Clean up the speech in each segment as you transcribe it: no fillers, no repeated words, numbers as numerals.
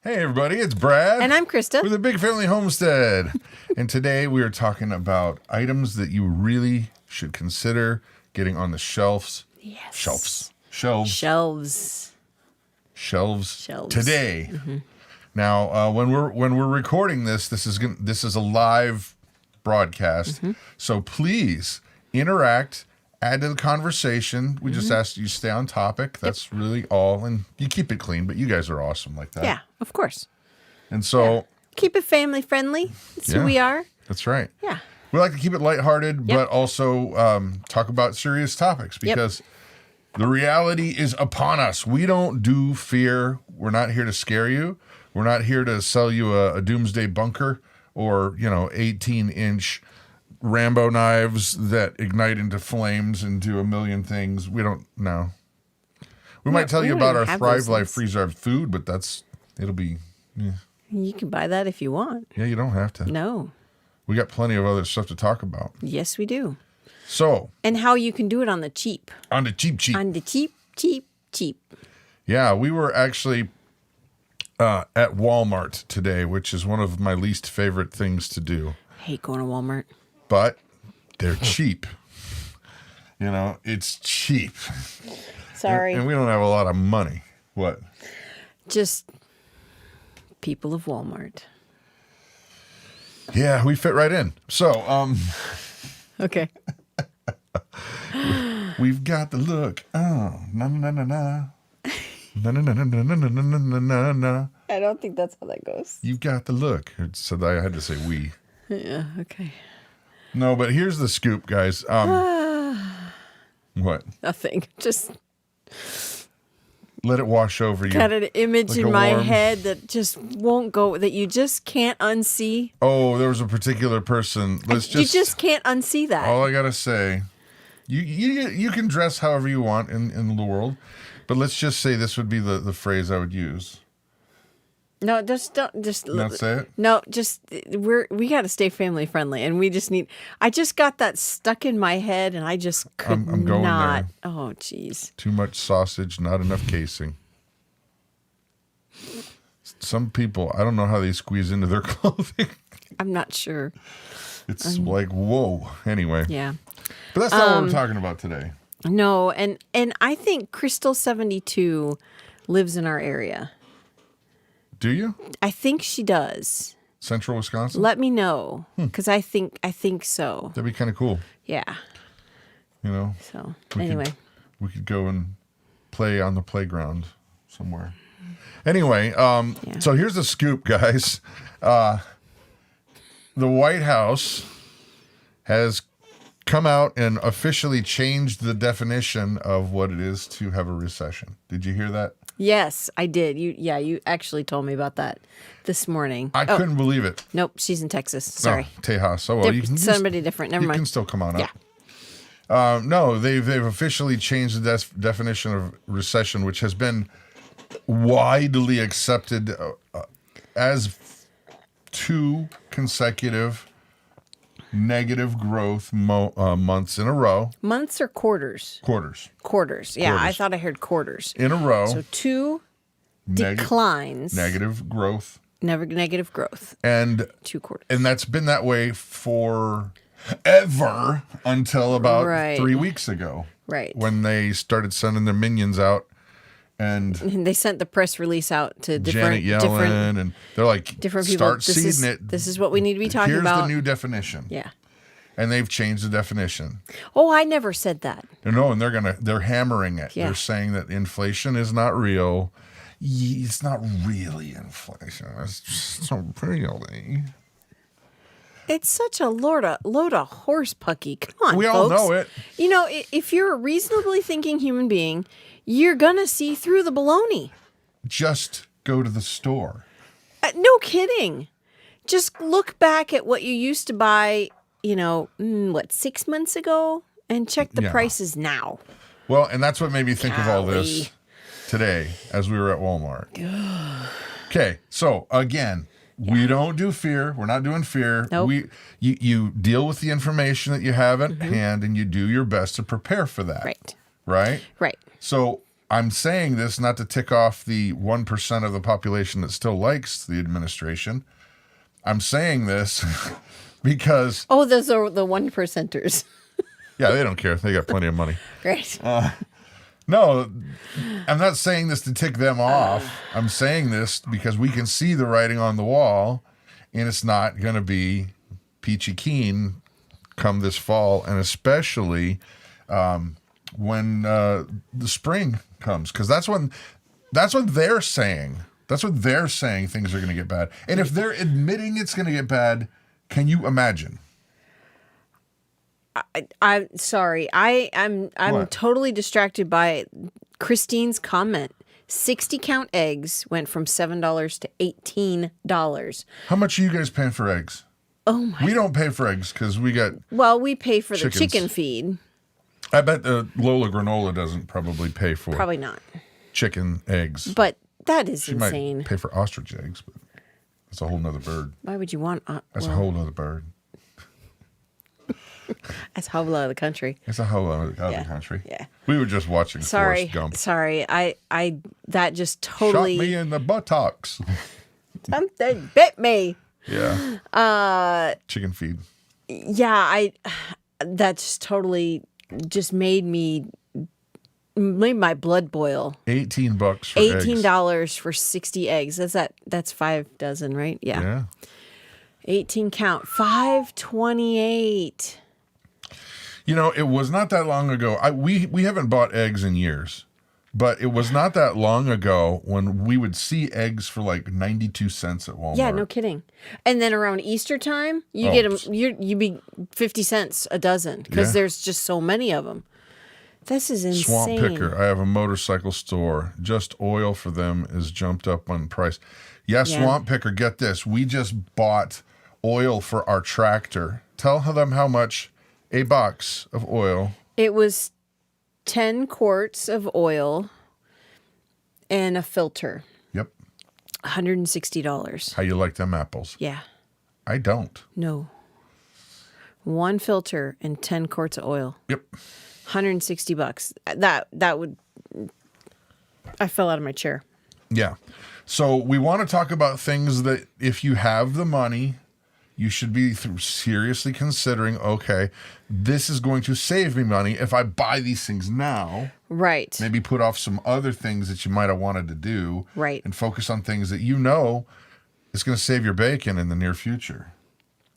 Hey everybody, it's Brad. And I'm Christa. With the Big Family Homestead. And today we are talking about items that you really should consider getting on the shelves. Yes. Shelves today. Mm-hmm. Now, when we're recording this is a live broadcast. Mm-hmm. So please interact, add to the conversation. We just ask you stay on topic. That's really all, and you keep it clean. But you guys are awesome like that. Yeah, of course. And so keep it family friendly. That's who we are. That's right. Yeah. We like to keep it lighthearted, but also talk about serious topics because the reality is upon us. We don't do fear. We're not here to scare you. We're not here to sell you a doomsday bunker or 18-inch Rambo knives that ignite into flames and do a million things. We don't know. We might tell you about our Thrive Life freeze-dried food, but it'll be. Yeah. You can buy that if you want. Yeah, you don't have to. No. We got plenty of other stuff to talk about. Yes, we do. So. And how you can do it on the cheap. On the cheap. On the cheap. Yeah, we were actually at Walmart today, which is one of my least favorite things to do. I hate going to Walmart. But they're cheap. It's cheap. Sorry. And we don't have a lot of money. What? Just people of Walmart. Yeah, we fit right in. So, okay. We've got the look. Oh, na na na na. Na na na na na na na na na na. I don't think that's how that goes. You've got the look. So I had to say we. Yeah, okay. No, but here's the scoop, guys. What? Nothing. Just let it wash over you. got an image like in my head that just won't go, that you just can't unsee. Oh, there was a particular person. You just can't unsee that. All I gotta say, you can dress however you want in the world, but let's just say this would be the phrase I would use. No, just don't. Just not say it. No, just we got to stay family friendly, and we just need. I just got that stuck in my head, and I just could I'm going not. there. Oh, jeez. Too much sausage, not enough casing. Some people, I don't know how they squeeze into their clothing. I'm not sure. It's like whoa. Anyway. Yeah. But that's not what we're talking about today. No, and I think Crystal 72 lives in our area. Do you? I think she does. Central Wisconsin? Let me know, because I think so. That'd be kind of cool. Yeah. So anyway, we could go and play on the playground somewhere. Anyway, So here's the scoop, guys. The White House has come out and officially changed the definition of what it is to have a recession. Did you hear that? yes, I did. You actually told me about that this morning. I couldn't believe it. Nope, she's in Texas. Sorry. Oh, Tejas. Oh, well, you can somebody different. Never you mind. can still come on up. Yeah. No, they've officially changed the definition of recession, which has been widely accepted as 2 consecutive negative growth months in a row. Months or quarters? Quarters. Yeah, I thought I heard quarters. In a row. So 2 declines. Negative growth. Negative growth. And 2 quarters. And that's been that way forever until about 3 weeks ago. Right. When they started sending their minions out. And they sent the press release out to Janet Yellen, and they're like, different people. Start seeding it. This is what we need to be talking about. Here's the new definition. Yeah. And they've changed the definition. Oh, I never said that. No, and they're hammering it. Yeah. They're saying that inflation is not real. It's not really inflation. It's not really. It's such a load of horse pucky. Come on, we folks. all know it. If you're a reasonably thinking human being, you're gonna see through the baloney. Just go to the store. No kidding. Just look back at what you used to buy, 6 months ago, and check the prices now. Well, and that's what made me think of all this today as we were at Walmart. Okay, so again, we don't do fear. We're not doing fear. Nope. You deal with the information that you have at hand, and you do your best to prepare for that. Right. Right? Right. So I'm saying this not to tick off the 1% of the population that still likes the administration. I'm saying this because... Oh, those are the 1%ers. Yeah, they don't care. They got plenty of money. Great. No, I'm not saying this to tick them off. I'm saying this because we can see the writing on the wall, and it's not going to be peachy keen come this fall, and especially when the spring comes, because that's when they're saying things are going to get bad. And if they're admitting it's going to get bad, can you imagine? I'm sorry. I'm What? totally distracted by Christine's comment. 60 count eggs went from $7 to $18. How much are you guys paying for eggs? Oh my! We don't pay for eggs because we got... Well, we pay for chickens. the chicken feed. I bet the Lola Granola doesn't probably pay for Probably not. chicken eggs. But that is She insane. might pay for ostrich eggs, but that's a whole nother bird. Why would you want? That's a whole nother bird. That's a whole lot of the country. It's a whole other country. Yeah. We were just watching Sorry. Forrest Gump. Sorry. I that just totally Shot me in the buttocks. something bit me. Yeah. Chicken feed. Yeah, that just totally just made my blood boil. $18 for eggs. $18 for 60 eggs. That's 5 dozen, right? Yeah. 18 count. $5.28. You know, it was not that long ago. We haven't bought eggs in years, but it was not that long ago when we would see eggs for like 92 cents at Walmart. Yeah, no kidding. And then around Easter time, you get them. You be 50 cents a dozen because there's just so many of them. This is insane. Swamp Picker. I have a motorcycle store. Just oil for them is jumped up on price. Yeah, Swamp Picker. Get this. We just bought oil for our tractor. Tell them how much a box of oil. It was 10 quarts of oil and a filter. Yep. $160. How you like them apples? Yeah. I don't. No. 1 filter and 10 quarts of oil. Yep. $160. That would... I fell out of my chair. Yeah. So we want to talk about things that if you have the money, you should be seriously considering, okay, this is going to save me money if I buy these things now. Right. Maybe put off some other things that you might have wanted to do. Right. And focus on things that you know is going to save your bacon in the near future.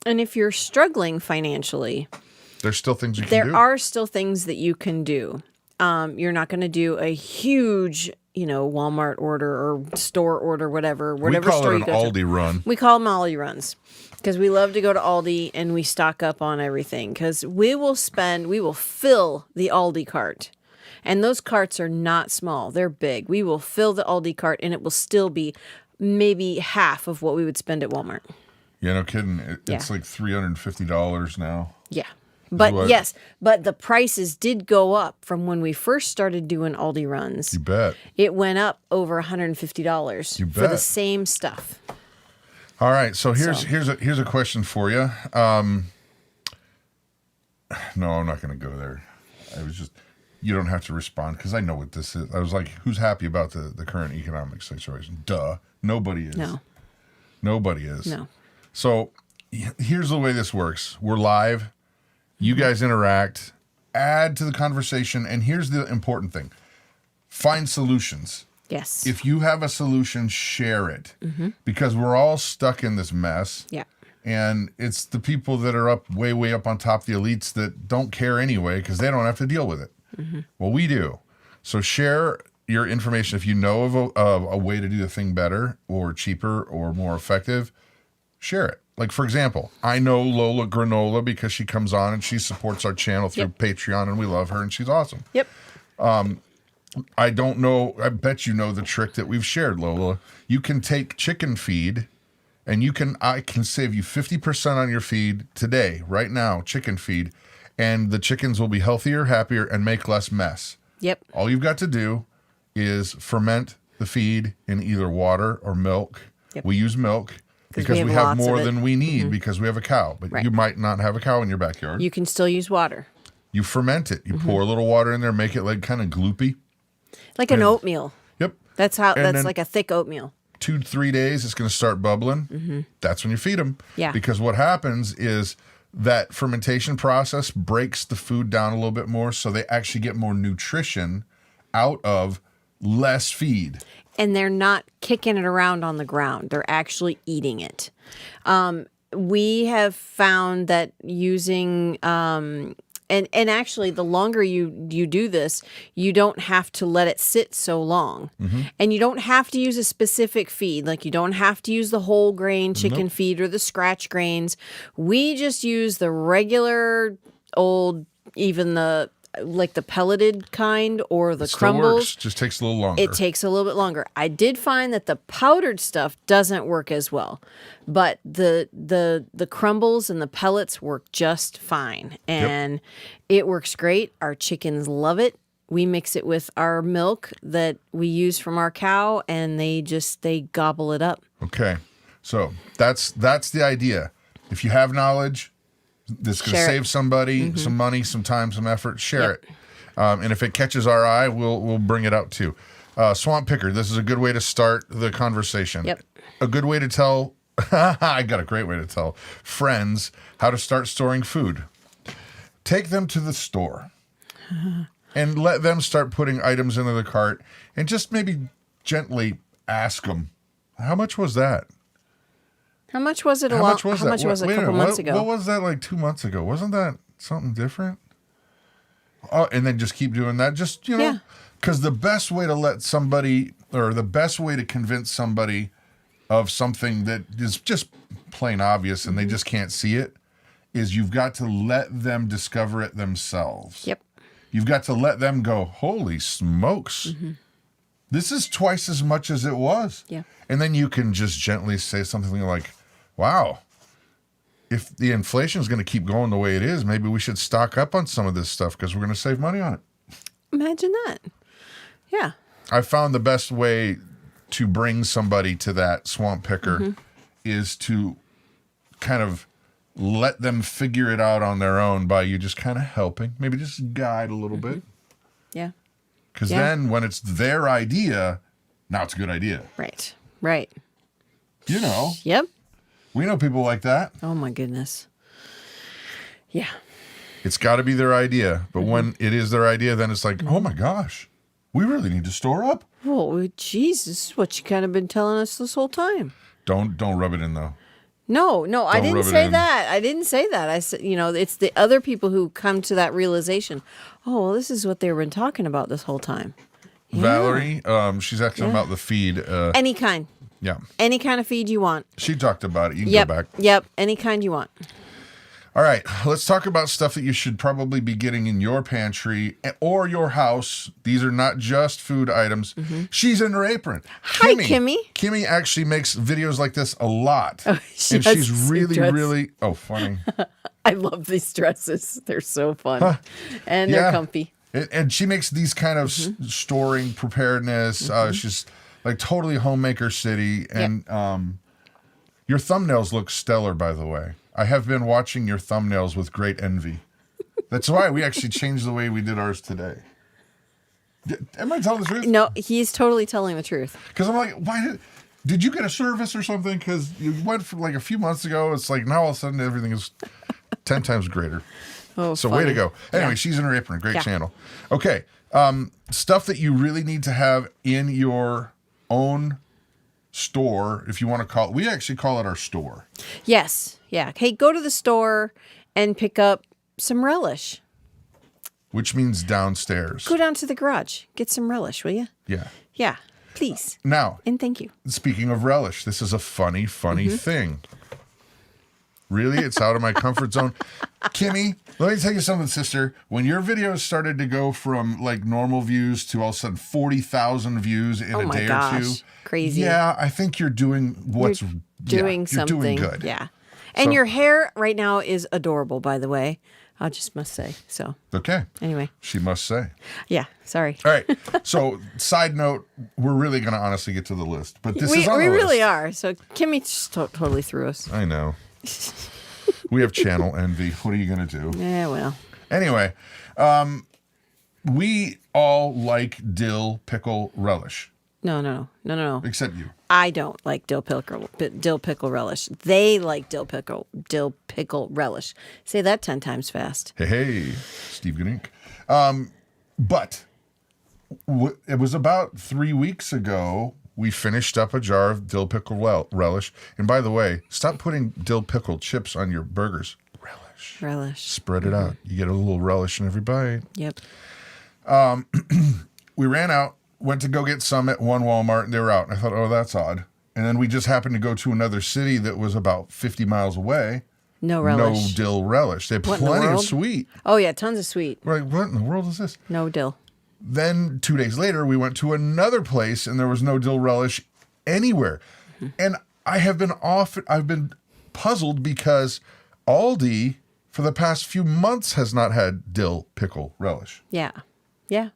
And if you're struggling financially, there's still things you can do. There are still things that you can do. You're not going to do a huge, Walmart order or store order, whatever we call store it you an go to. Aldi run. We call them Aldi runs because we love to go to Aldi and we stock up on everything because we will fill the Aldi cart. And those carts are not small. They're big. We will fill the Aldi cart and it will still be maybe half of what we would spend at Walmart. Yeah, no kidding. It's like $350 now. Yeah. But but the prices did go up from when we first started doing Aldi runs. You bet. It went up over $150 for the same stuff. All right, so here's a question for you. No, I'm not going to go there. You don't have to respond because I know what this is. I was like, who's happy about the current economic situation? Duh. Nobody is. No. Nobody is. No. So here's the way this works. We're live. You guys interact, add to the conversation, and here's the important thing. Find solutions. Yes. If you have a solution, share it. Because we're all stuck in this mess. Yeah. And it's the people that are up way, way up on top, the elites that don't care anyway because they don't have to deal with it. Well, we do. So share your information. If you know of a way to do the thing better or cheaper or more effective, share it. Like, for example, I know Lola Granola because she comes on and she supports our channel through Patreon, and we love her, and she's awesome. Yep. I don't know. I bet you know the trick that we've shared, Lola. You can take chicken feed, and I can save you 50% on your feed today, right now, chicken feed, and the chickens will be healthier, happier, and make less mess. Yep. All you've got to do is ferment the feed in either water or milk. Yep. We use milk. Because we have more than we need because we have a cow. But you might not have a cow in your backyard. You can still use water. You ferment it. You pour a little water in there, make it like kind of gloopy. Like an oatmeal. Yep. That's like a thick oatmeal. 2 to 3 days, it's going to start bubbling. That's when you feed them. Yeah. Because what happens is that fermentation process breaks the food down a little bit more, so they actually get more nutrition out of less feed. And they're not kicking it around on the ground. They're actually eating it. We have found that using... And actually, the longer you do this, you don't have to let it sit so long. And you don't have to use a specific feed. Like, you don't have to use the whole grain chicken feed or the scratch grains. We just use the regular old, even the pelleted kind or the crumbles. Works. Just takes a little longer. It takes a little bit longer. I did find that the powdered stuff doesn't work as well, but the crumbles and the pellets work just fine, and it works great. Our chickens love it. We mix it with our milk that we use from our cow, and they gobble it up. Okay, so that's the idea. If you have knowledge, this can save somebody some money, some time, some effort. Share it. And if it catches our eye, we'll bring it out too. Swamp picker, this is a good way to start the conversation. Yep. A good way to tell, I got a great way to tell friends how to start storing food. Take them to the store and let them start putting items into the cart and just maybe gently ask them, how much was that? How much was it? How much was it a couple months ago? What was that like 2 months ago? Wasn't that something different? Oh, and then just keep doing that. Just, because the best way to let somebody, or the best way to convince somebody of something that is just plain obvious and they just can't see it, is you've got to let them discover it themselves. Yep. You've got to let them go, holy smokes. This is twice as much as it was. Yeah. And then you can just gently say something like, wow, if the inflation is going to keep going the way it is, maybe we should stock up on some of this stuff because we're going to save money on it. Imagine that. Yeah. I found the best way to bring somebody to that swamp picker is to kind of let them figure it out on their own by you just kind of helping, maybe just guide a little bit. Yeah. Because then when it's their idea, now it's a good idea. Right. You know. Yep. We know people like that. Oh, my goodness. Yeah. It's got to be their idea. But when it is their idea, then it's like, oh, my gosh, we really need to store up. Oh, geez, this is what you kind of been telling us this whole time. Don't rub it in, though. No, I didn't say that. I didn't say that. I said, it's the other people who come to that realization. Oh, well, this is what they've been talking about this whole time. Yeah. Valerie, she's asking about the feed. Any kind. Yeah. Any kind of feed you want. She talked about it. You can go back. Yep. Any kind you want. All right. Let's talk about stuff that you should probably be getting in your pantry or your house. These are not just food items. She's in her apron. Hi, Kimmy. Kimmy actually makes videos like this a lot. Oh, she's really, funny. I love these dresses. They're so fun. And they're comfy. And she makes these kind of storing preparedness. She's like totally homemaker city. And your thumbnails look stellar, by the way. I have been watching your thumbnails with great envy. That's why we actually changed the way we did ours today. Am I telling the truth? No, he's totally telling the truth. Because I'm like, why did you get a service or something? Because you went from like a few months ago. It's like now all of a sudden everything is 10 times greater. Oh, so funny. Way to go. Anyway, she's in her apron. Great channel. Okay. Stuff that you really need to have in your own store, if you want to call it. We actually call it our store. Yes. Yeah. Hey, go to the store and pick up some relish. Which means downstairs. Go down to the garage. Get some relish, will you? Yeah. Yeah. Please. Now. And thank you. Speaking of relish, this is a funny thing. Really? It's out of my comfort zone. Kimmy, let me tell you something, sister. When your videos started to go from like normal views to all of a sudden 40,000 views in a day or two. Crazy. Yeah, I think you're doing something. You're doing good. Yeah. And your hair right now is adorable, by the way. I just must say. So. Okay. Anyway. She must say. Yeah. Sorry. All right. So, side note, we're really going to honestly get to the list, but this is on the we list. really are. So Kimmy just totally threw us. I know. We have channel envy. What are you going to do? Yeah, well. Anyway, we all like dill pickle relish. No. Except you. I don't like dill pickle relish. They like dill pickle relish. Say that 10 times fast. Hey, Steve Ganink. But it was about 3 weeks ago we finished up a jar of dill pickle relish. And by the way, stop putting dill pickle chips on your burgers. Relish. Spread it out. You get a little relish in every bite. Yep. We ran out, went to go get some at one Walmart, and they were out. And I thought, oh, that's odd. And then we just happened to go to another city that was about 50 miles away. No relish. No dill relish. They had What in the plenty of world? sweet. Oh, yeah, tons of sweet. We're like, what in the world is this? No dill. Then 2 days later, we went to another place, and there was no dill relish anywhere. And I've been puzzled because Aldi, for the past few months, has not had dill pickle relish. Yeah. Yeah.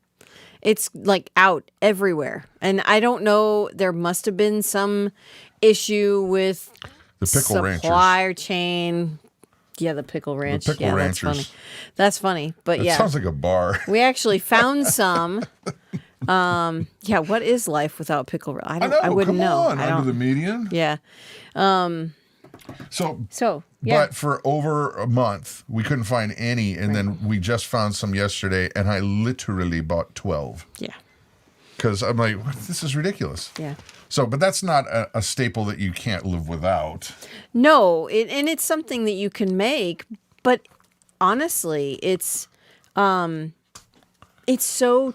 It's like out everywhere. And I don't know, there must have been some issue with The pickle ranchers. supplier chain. Yeah, the pickle ranch. The pickle yeah, ranchers. That's funny. But It yeah. sounds like a bar. We actually found some. Yeah, what is life without pickle? I wouldn't come know. on, I don't. under the median. Yeah. So yeah. But for over a month, we couldn't find any, and then we just found some yesterday, and I literally bought 12. Yeah. Because I'm like, this is ridiculous. Yeah. So, but that's not a staple that you can't live without. No, and it's something that you can make, but honestly, it's so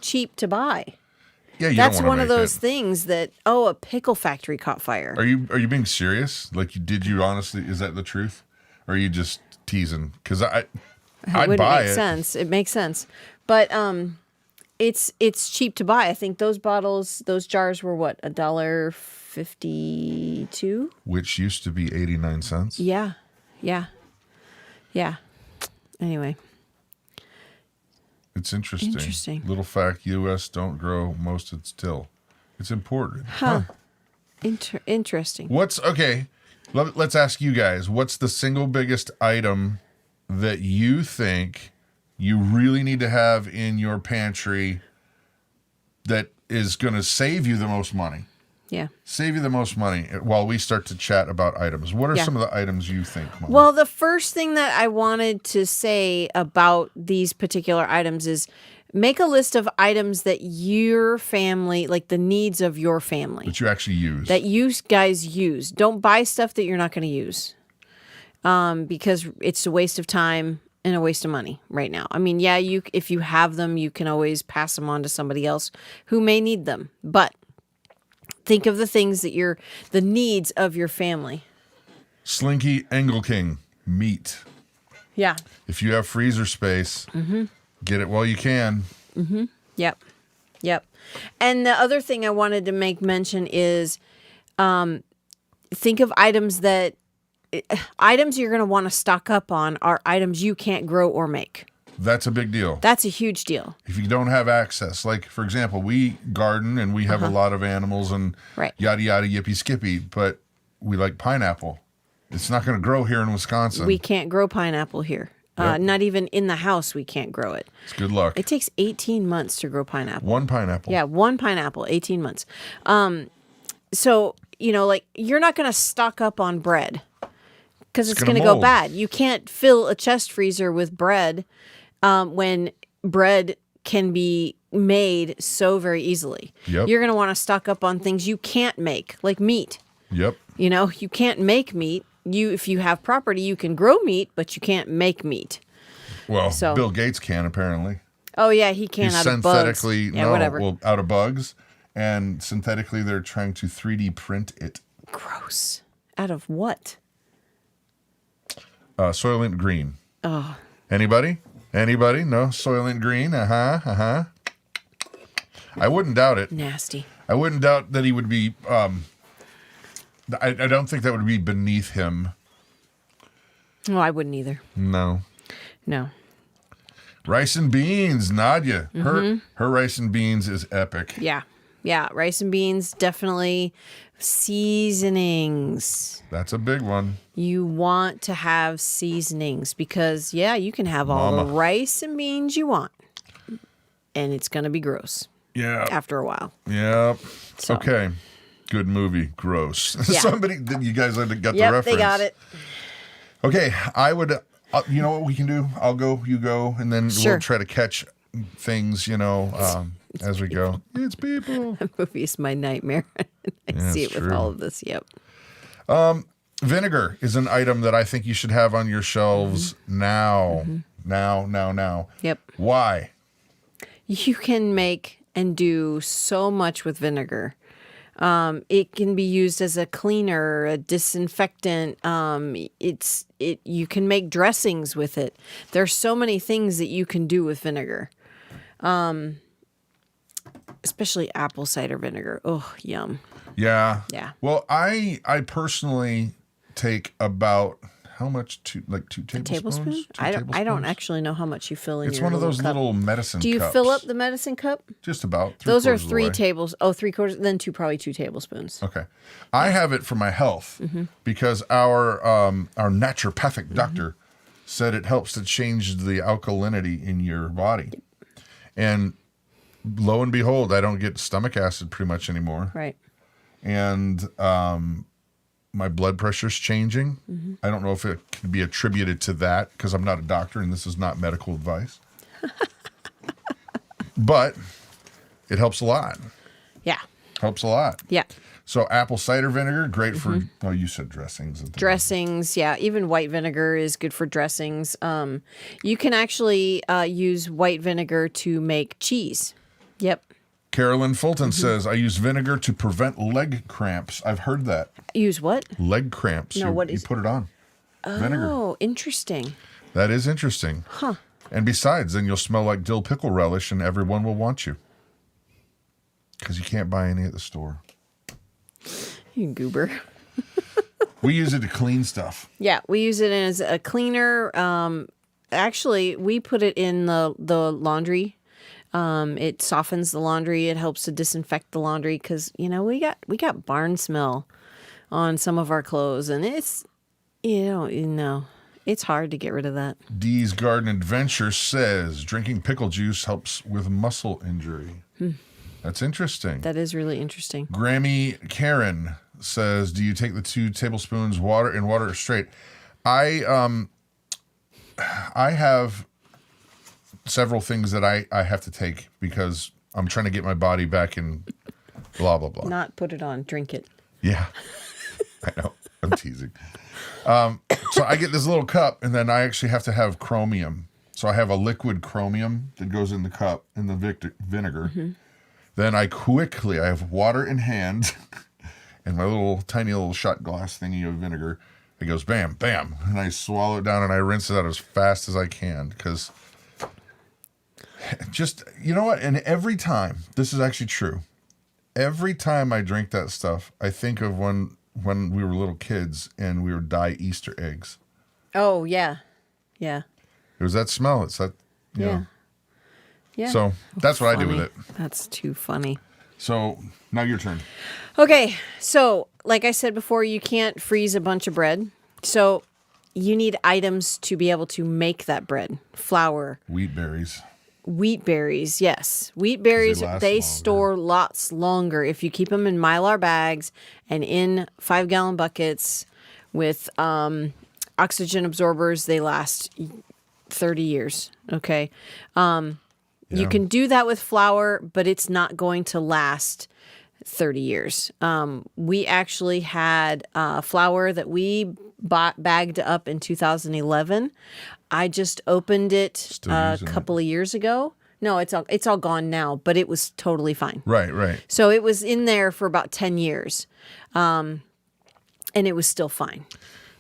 cheap to buy. Yeah, That's one of make those it. things that a pickle factory caught fire. Are you being serious? Like, did you honestly? Is that the truth? Or are you just teasing? Because I'd buy make it. sense. It makes sense, but it's cheap to buy. I think those jars were what, $1.52, Which used to be 89 cents. Yeah. Anyway, It's interesting. Interesting. Little fact: U.S. don't grow most of its dill. It's imported. Huh. Interesting. What's okay? Let's ask you guys. What's the single biggest item that you think you really need to have in your pantry that is going to save you the most money? Yeah. Save you the most money while we start to chat about items. What are Yeah. some of the items you think, Mom? Well, the first thing that I wanted to say about these particular items is make a list of items that your family, like the needs of your family, that you actually use. that you guys use. Don't buy stuff that you're not going to use, because it's a waste of time and a waste of money right now. I mean, yeah, if you have them, you can always pass them on to somebody else who may need them. But think of the things that the needs of your family. Slinky Angle King meat. Yeah. If you have freezer space, get it while you can. Yep. And the other thing I wanted to make mention is think of items you're going to want to stock up on are items you can't grow or make. That's a big deal. That's a huge deal. If you don't have access, like, for example, we garden and we have a lot of animals and Right. yada, yada, yippee, skippy, but we like pineapple. It's not going to grow here in Wisconsin. We can't grow pineapple here. Yep. Not even in the house we can't grow it. It's good luck. It takes 18 months to grow pineapple. One pineapple. Yeah, one pineapple, 18 months. So, like, you're not going to stock up on bread because it's going to go mold. bad. You can't fill a chest freezer with bread when bread can be made so very easily. Yep. You're going to want to stock up on things you can't make, like meat. Yep. You can't make meat. If you have property, you can grow meat, but you can't make meat. Well, So- Bill Gates can, apparently. Oh, yeah, he can He's out of bugs. synthetically, Yeah, whatever. out of bugs. And synthetically, they're trying to 3D print it. Gross. Out of what? Soylent Green. Oh, Anybody? No? Soylent Green? I wouldn't doubt it. nasty. I wouldn't doubt that he would be. I don't think that would be beneath him. No, I wouldn't either. No. No. Rice and beans, Nadia. Her rice and beans is epic. Yeah. Yeah. Rice and beans, definitely. Seasonings. That's a big one. You want to have seasonings because, yeah, you can have all the Mama. rice and beans you want. and it's going to be gross. Yeah. After a while. Yep. So. Okay. Good movie. Gross. Yeah. You guys got the Yep, reference. they got it. Okay. I would, you know what we can do? I'll go, you go, and then Sure. we'll try to catch things, as we go. It's people. That movie is my nightmare. I see it with all of this. Yep. Vinegar is an item that I think you should have on your shelves now. Now. Yep. Why? You can make and do so much with vinegar. It can be used as a cleaner, a disinfectant. You can make dressings with it. There's so many things that you can do with vinegar. Especially apple cider vinegar. Oh, yum. Yeah. Yeah. Well, I personally take about how much? Two tablespoons? Tablespoon? I don't actually know how much you fill in. It's your one of those cup. little medicine. Do you cups. fill up the medicine cup? Just about. Those are 3/4 3/4. Then probably 2 tablespoons. Okay, I have it for my health because our naturopathic doctor said it helps to change the alkalinity in your body, and lo and behold, I don't get stomach acid pretty much anymore. Right. And my blood pressure's changing. I don't know if it can be attributed to that because I'm not a doctor and this is not medical advice. But it helps a lot. Yeah. Helps a lot. Yeah. So apple cider vinegar, great for, you said dressings. Dressings, yeah. Even white vinegar is good for dressings. You can actually use white vinegar to make cheese. Yep. Carolyn Fulton says, I use vinegar to prevent leg cramps. I've heard that. Use what? Leg cramps. No, what is... You put it on. Vinegar. Oh, interesting. That is interesting. Huh. And besides, then you'll smell like dill pickle relish and everyone will want you. Because you can't buy any at the store. You goober. We use it to clean stuff. Yeah, we use it as a cleaner. Actually, we put it in the laundry. It softens the laundry. It helps to disinfect the laundry because, we got barn smell on some of our clothes, and it's, it's hard to get rid of that. Dee's Garden Adventure says drinking pickle juice helps with muscle injury. That's interesting. That is really interesting. Grammy Karen says, do you take the 2 tablespoons water straight? I have several things that I have to take because I'm trying to get my body back in blah, blah, blah. Not put it on, drink it. Yeah, I know. I'm teasing. So I get this little cup and then I actually have to have chromium. So I have a liquid chromium that goes in the cup in the vinegar. Then I have water in hand and my little tiny little shot glass thingy of vinegar. It goes bam, bam. And I swallow it down and I rinse it out as fast as I can because just, you know what? And every time, this is actually true. Every time I drink that stuff, I think of when we were little kids and we would dye Easter eggs. Oh, yeah. Yeah. It was that smell. It's that, you know. Yeah. So that's what I do with it. That's too funny. So now your turn. Okay. So, like I said before, you can't freeze a bunch of bread. So you need items to be able to make that bread. Flour. Wheat berries. Wheat berries, yes. Wheat berries, they store lots longer. If you keep them in Mylar bags and in 5-gallon buckets with oxygen absorbers, they last 30 years, okay? You can do that with flour, but it's not going to last 30 years. We actually had flour that we bagged up in 2011. I just opened it a couple of years ago. No, it's all gone now, but it was totally fine. Right. So it was in there for about 10 years, and it was still fine.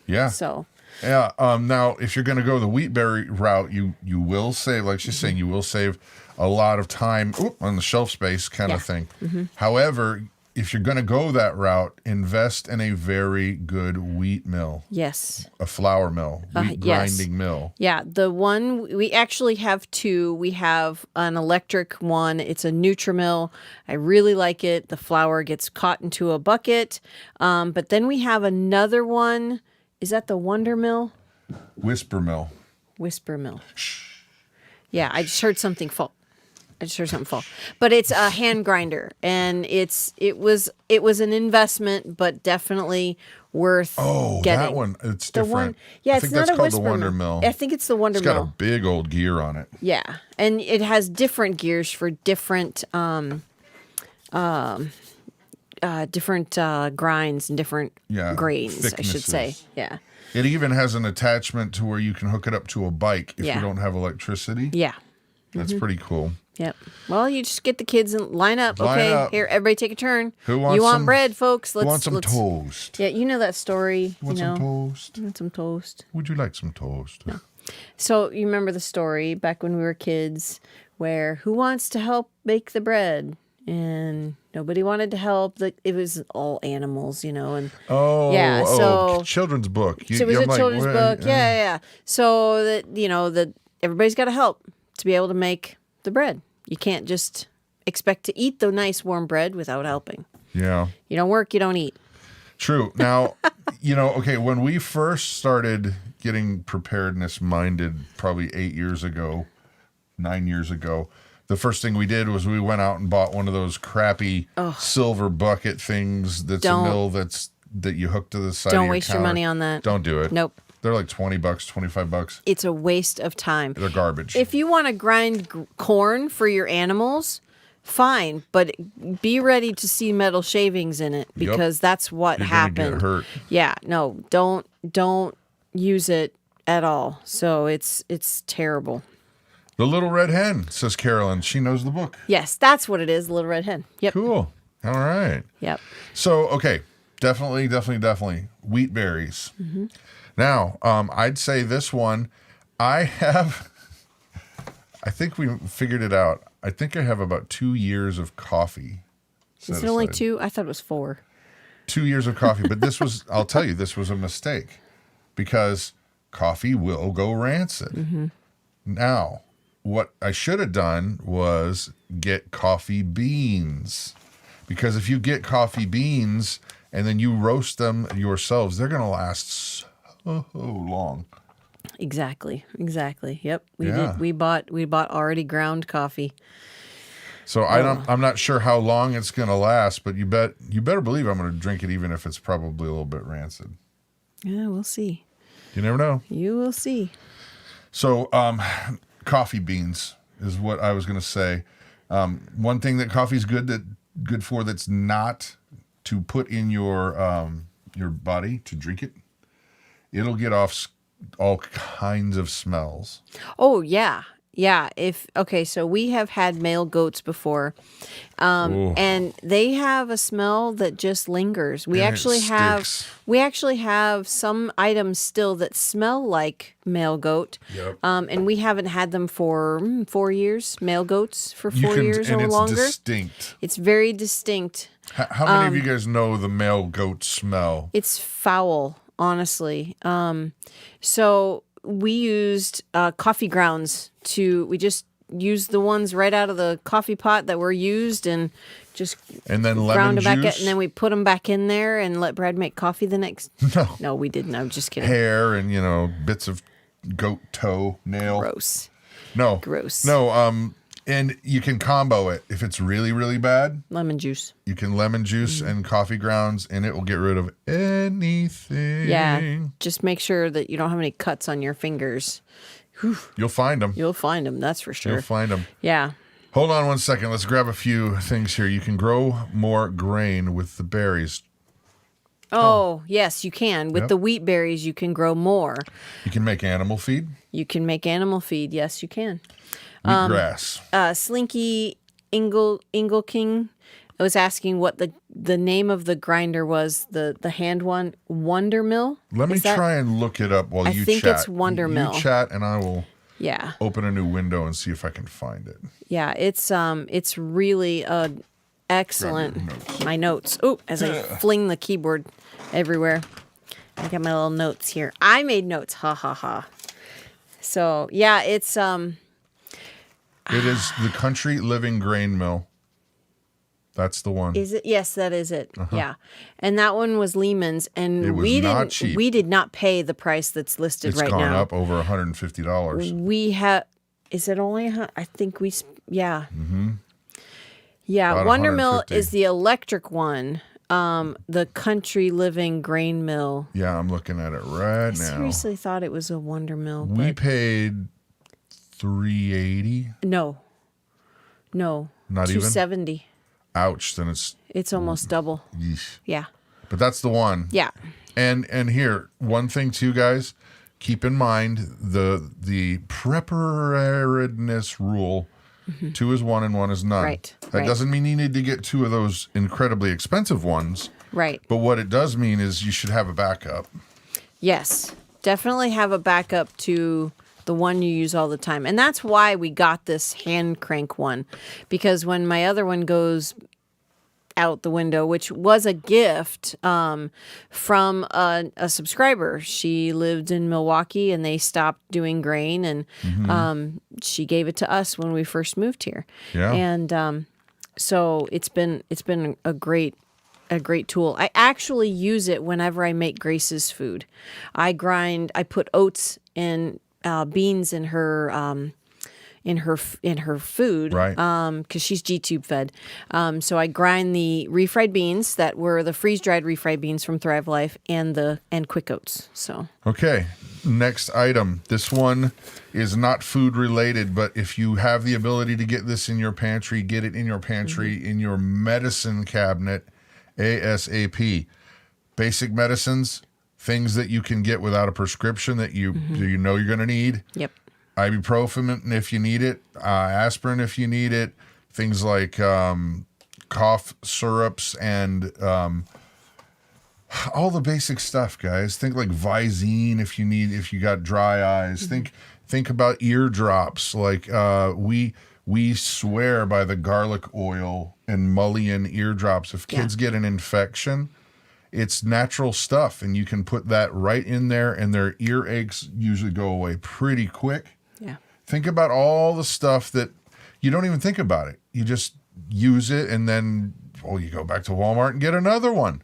Yeah. So. Yeah. Now, if you're going to go the wheat berry route, you will save, like she's saying, you will save a lot of time on the shelf space kind of thing. However, if you're going to go that route, invest in a very good wheat mill. Yes. A flour mill, wheat grinding mill. Yeah, the one, we actually have 2. We have an electric one. It's a Nutrimill. I really like it. The flour gets caught into a bucket. But then we have another one. Is that the Wonder Mill? Whisper mill. Whisper Mill. Shh. Yeah, I just heard something fall. I just heard something fall. But it's a hand grinder, and it was an investment, but definitely worth getting. That one, it's different. Yeah, I think it's not that's a called Whisper the Wonder Mill. I think it's the Wonder Mill. It's got a big old gear on it. Yeah, and it has different gears for different grinds and different grains, I should say. Yeah. It even has an attachment to where you can hook it up to a bike if Yeah. you don't have electricity. Yeah. That's pretty cool. Yep. Well, you just get the kids and line up. Line Okay, up. here, everybody take a turn. Who wants you want some bread, folks? Want some toast? Yeah, you know that story. Want some toast? You want some toast? Would you like some toast? No. So you remember the story back when we were kids where who wants to help bake the bread? And nobody wanted to help. It was all animals, and children's book. So it was a children's book. Yeah. So that everybody's got to help to be able to make the bread. You can't just expect to eat the nice warm bread without helping. Yeah. You don't work, you don't eat. True. Now, when we first started getting preparedness minded, probably 9 years ago, the first thing we did was we went out and bought one of those crappy silver bucket things that's a mill that you hook to the side of your Don't waste your money on that. Don't do it. Nope. They're like $20, $25. It's a waste of time. They're garbage. If you want to grind corn for your animals, fine, but be ready to see metal shavings in it because that's what happened. You're gonna get hurt. Yeah, no, don't use it at all. So it's terrible. The Little Red Hen, says Carolyn. She knows the book. Yes, that's what it is, the Little Red Hen. Yep. Cool. All right. Yep. So, okay, definitely. Wheat berries. Mm-hmm. Now, I'd say this one, I think we figured it out. I think I have about 2 years of coffee. Is it only 2? I thought it was 4. 2 years of coffee. But I'll tell you, this was a mistake because coffee will go rancid. Mm-hmm. Now, what I should have done was get coffee beans. Because if you get coffee beans and then you roast them yourselves, they're going to last so long. Exactly. Yep. We bought already ground coffee. So I'm not sure how long it's going to last, but you better believe I'm going to drink it even if it's probably a little bit rancid. Yeah, we'll see. You never know. You will see. So, coffee beans is what I was going to say. One thing that coffee's good for that's not to put in your body to drink it. It'll get off all kinds of smells. Oh yeah. So we have had male goats before, and they have a smell that just lingers. We actually have some items still that smell like male goat. Yep. And we haven't had them for 4 years. Male goats for 4 years or longer. It's distinct. It's very distinct. How many of you guys know the male goat smell? It's foul, honestly. So we used coffee grounds we just used the ones right out of the coffee pot that were used and then lemon ground them juice? back and then we put them back in there and let Brad make coffee the next. No, we didn't. I'm just kidding. Hair and bits of goat toe, nail. Gross. No. And you can combo it if it's really, really bad. Lemon juice. You can lemon juice and coffee grounds, and it will get rid of anything. Yeah, just make sure that you don't have any cuts on your fingers. Whew. You'll find them. That's for sure. You'll find them. Yeah. Hold on 1 second. Let's grab a few things here. You can grow more grain with the berries. Oh, yes, you can. With the wheat berries, you can grow more. You can make animal feed. Yes, you can. Wheatgrass. Slinky Ingle King was asking what the name of the grinder was, the hand one, Wonder Mill. Let me try and look it up while you chat. I think it's Wonder Mill. You chat and I will Yeah. Open a new window and see if I can find it. Yeah, it's really excellent. My notes. Oh, as I fling the keyboard everywhere. I got my little notes here. I made notes. Ha ha ha. So yeah, it's It is the Country Living Grain Mill. That's the one. Is it? Yes, that is it. Yeah, and that one was Lehman's, and it was not cheap. We did not pay the price that's listed right now. It's gone up over $150. Is it only? I think yeah. Mm-hmm. Yeah, About Wonder Mill 150. is the electric one. The Country Living grain mill. Yeah, I'm looking at it right I now. seriously thought it was a Wonder Mill. We But paid $380. no, Not even? $270. Ouch! Then It's almost double. yeesh. Yeah, But that's the one. yeah, And here, one thing too, guys. Keep in mind the preparedness rule. 2 is 1 and 1 is none. Right, That right. doesn't mean you need to get 2 of those incredibly expensive ones. right. But what it does mean is you should have a backup. Yes, definitely have a backup to the one you use all the time. And that's why we got this hand crank one, because when my other one goes out the window, which was a gift from a subscriber. She lived in Milwaukee and they stopped doing grain, and she gave it to us when we first moved here. Yeah. And so it's been a great tool. I actually use it whenever I make Grace's food. I put oats and beans in her food, Right. Because she's G-tube fed. So I grind the refried beans that were the freeze-dried refried beans from Thrive Life and quick oats. So Okay, next item. This one is not food related, but if you have the ability to get this in your pantry, get it in your pantry, in your medicine cabinet, ASAP. Basic medicines, things that you can get without a prescription that you know you're going to need. yep, Ibuprofen if you need it, aspirin if you need it, things like cough syrups and all the basic stuff, guys. Think like Visine if you got dry eyes. Think about ear drops. Like we swear by the garlic oil and mullein ear drops. If kids get an infection, it's natural stuff, and you can put that right in there, and their ear aches usually go away pretty quick. yeah, Think about all the stuff that you don't even think about it. You just use it, and then, you go back to Walmart and get another one.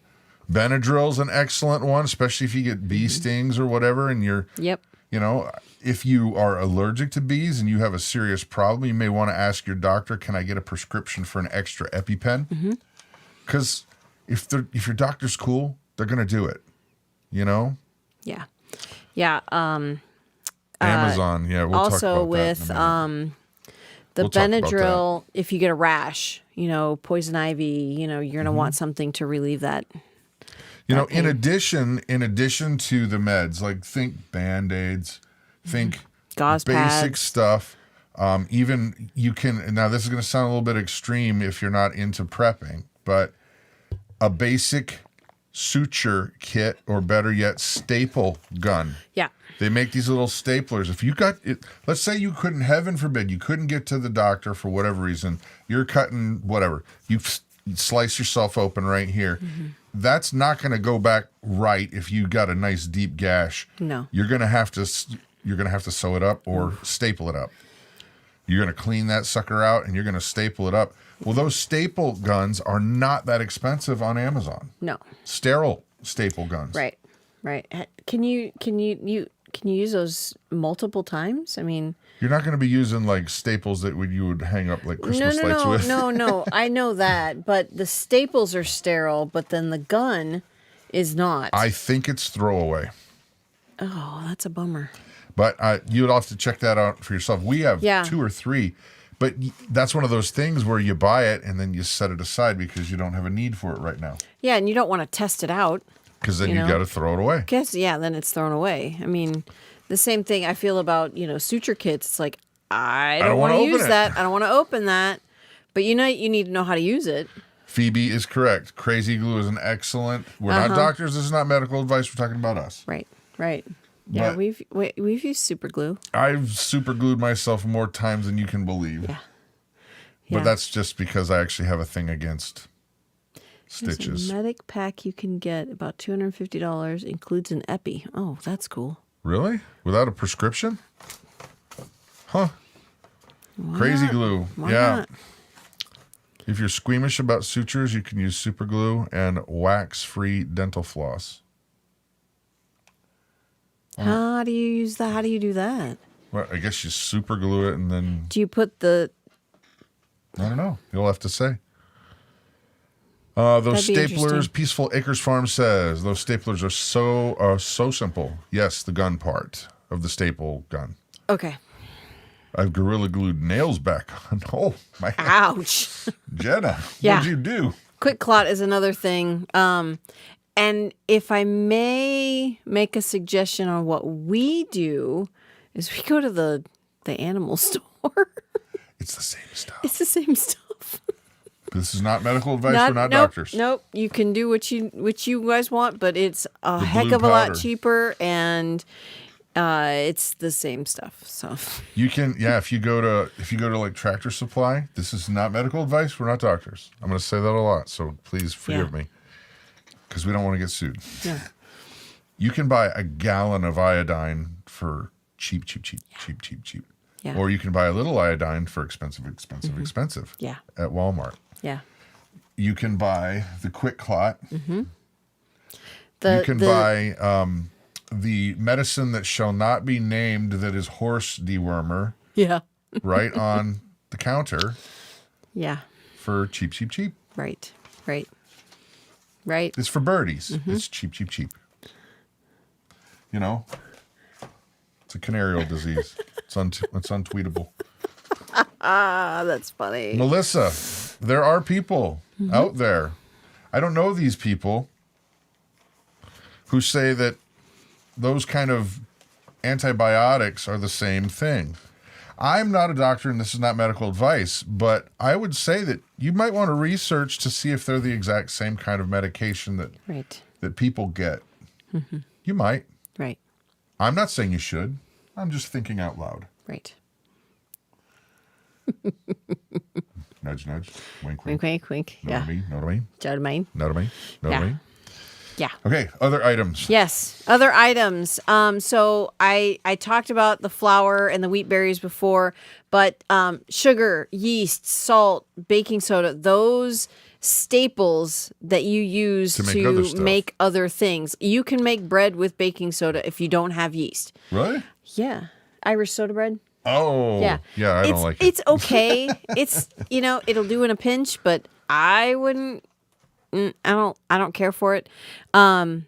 Benadryl's an excellent one, especially if you get bee stings or whatever, and yep, if you are allergic to bees and you have a serious problem, you may want to ask your doctor, can I get a prescription for an extra EpiPen? Because if your doctor's cool, they're going to do it, yeah, yeah. Amazon, we'll talk Also about with that in a minute. the We'll talk about Benadryl, if you get a rash, poison ivy, you're going to want something to relieve that. in addition to the meds, like think Band-Aids, think Gauze basic pads. stuff. Even you can, now this is going to sound a little bit extreme if you're not into prepping, but a basic suture kit, or better yet, staple gun. Yeah. They make these little staplers. If you got it, let's say you couldn't, heaven forbid, you couldn't get to the doctor for whatever reason, you're cutting whatever, you slice yourself open right here. That's not going to go back right if you got a nice deep gash. No. You're going to have to sew it up or staple it up. You're going to clean that sucker out and you're going to staple it up. Well, those staple guns are not that expensive on Amazon. No. Sterile staple guns. Right. Can you use those multiple times? I mean, You're not going to be using like staples that you would hang up like Christmas lights with. No. I know that, but the staples are sterile, but then the gun is not. I think it's throwaway. Oh, that's a bummer. But you would have to check that out for yourself. We have 2 or 3, but that's one of those things where you buy it and then you set it aside because you don't have a need for it right now. Yeah, and you don't want to test it out. Because then you got to throw it away. Then it's thrown away. I mean, the same thing I feel about, suture kits. It's like, I don't want to use that. I don't want to open that. But you need to know how to use it. Phoebe is correct. Crazy glue is an excellent. We're not doctors. This is not medical advice. We're talking about us. Right. Yeah, But we've used super glue. I've super glued myself more times than you can believe. Yeah. But that's just because I actually have a thing against stitches. There's a medic pack you can get, about $250, includes an epi. Oh, that's cool. Really? Without a prescription? Huh. Crazy glue. Why yeah. not? If you're squeamish about sutures, you can use super glue and wax-free dental floss. How do you use that? How do you do that? Well, I guess you super glue it and then... Do you put the... I don't know. You'll have to say. Those staplers, Peaceful Acres Farm says, those staplers are so simple. Yes, the gun part of the staple gun. Okay. I've Gorilla Glued nails back on. Oh, my... Ouch. Jenna, Yeah. what'd you do? Quick clot is another thing. And if I may make a suggestion on what we do, is we go to the animal store. It's the same stuff. It's the same stuff. This is not medical advice. We're not doctors. Nope. You can do what you guys want, but it's a The heck blue of a lot powder. cheaper, and it's the same stuff. So You can, if you go to like Tractor Supply, this is not medical advice. We're not doctors. I'm going to say that a lot, so please forgive me, because we don't want to get sued. Yeah. You can buy a gallon of iodine for cheap. Yeah. Or you can buy a little iodine for expensive Yeah. at Walmart. Yeah. You can buy the Quick Clot. Mm-hmm. You can buy the medicine that shall not be named, that is horse dewormer, Yeah. right on the counter Yeah. for cheap. Right. It's for birdies. Mm-hmm. It's cheap. You know, it's a canarial disease. It's untweetable. That's funny. Melissa, there are people out there. I don't know these people who say that those kind of antibiotics are the same thing. I'm not a doctor, and this is not medical advice, but I would say that you might want to research to see if they're the exact same kind of medication that people get. Mm-hmm. You might. Right. I'm not saying you should. I'm just thinking out loud. Right. Nudge, nudge. Wink, Wink, wink, wink. Know what I mean? Know what I mean? Do you know what I mean? Know what I mean? Know what I Yeah. mean? Yeah. Okay, other items. Yes, other items. So I talked about the flour and the wheat berries before, but sugar, yeast, salt, baking soda, those staples that you use to make other things. You can make bread with baking soda if you don't have yeast. Really? Yeah. Irish soda bread. Oh. Yeah. Yeah, I don't like it. It's okay. It's, it'll do in a pinch, but I wouldn't. I don't care for it. Sorry,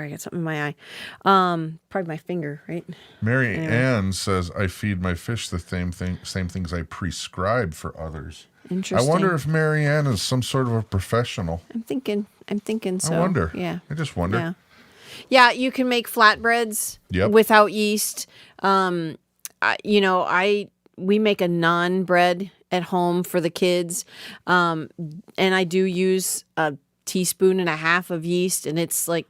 I got something in my eye. Probably my finger, right? Mary Ann says, I feed my fish the same things I prescribe for others. Interesting. I wonder if Mary Ann is some sort of a professional. I'm thinking so. I wonder. Yeah. I just wonder. Yeah. Yeah, you can make flatbreads without yeast. We make a naan bread at home for the kids. And I do use a teaspoon and a half of yeast, and it's like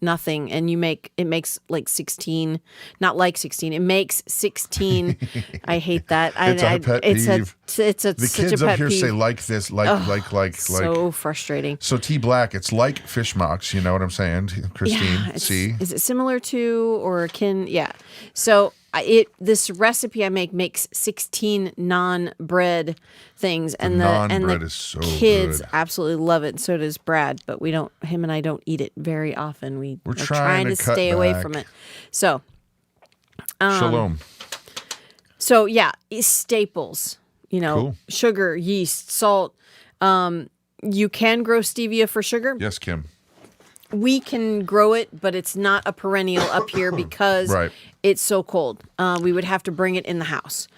nothing. And it makes like 16, not like 16. It makes 16. I hate that. It's a pet peeve. It's the such kids a pet up here peeve. say like this, like. So frustrating. So T Black, it's like fish mocks. You know what I'm saying, Christine? Yeah, is it similar to or akin? Yeah. So this recipe I makes 16 naan bread things, and the is so kids good. absolutely love it. So does Brad, but him and I don't eat it very often. We're trying to cut stay away back. from it. So Shalom. So yeah, staples. Cool. Sugar, yeast, salt. You can grow stevia for sugar. Yes, Kim. We can grow it, but it's not a perennial up here because it's so cold. We would have to bring it in the house.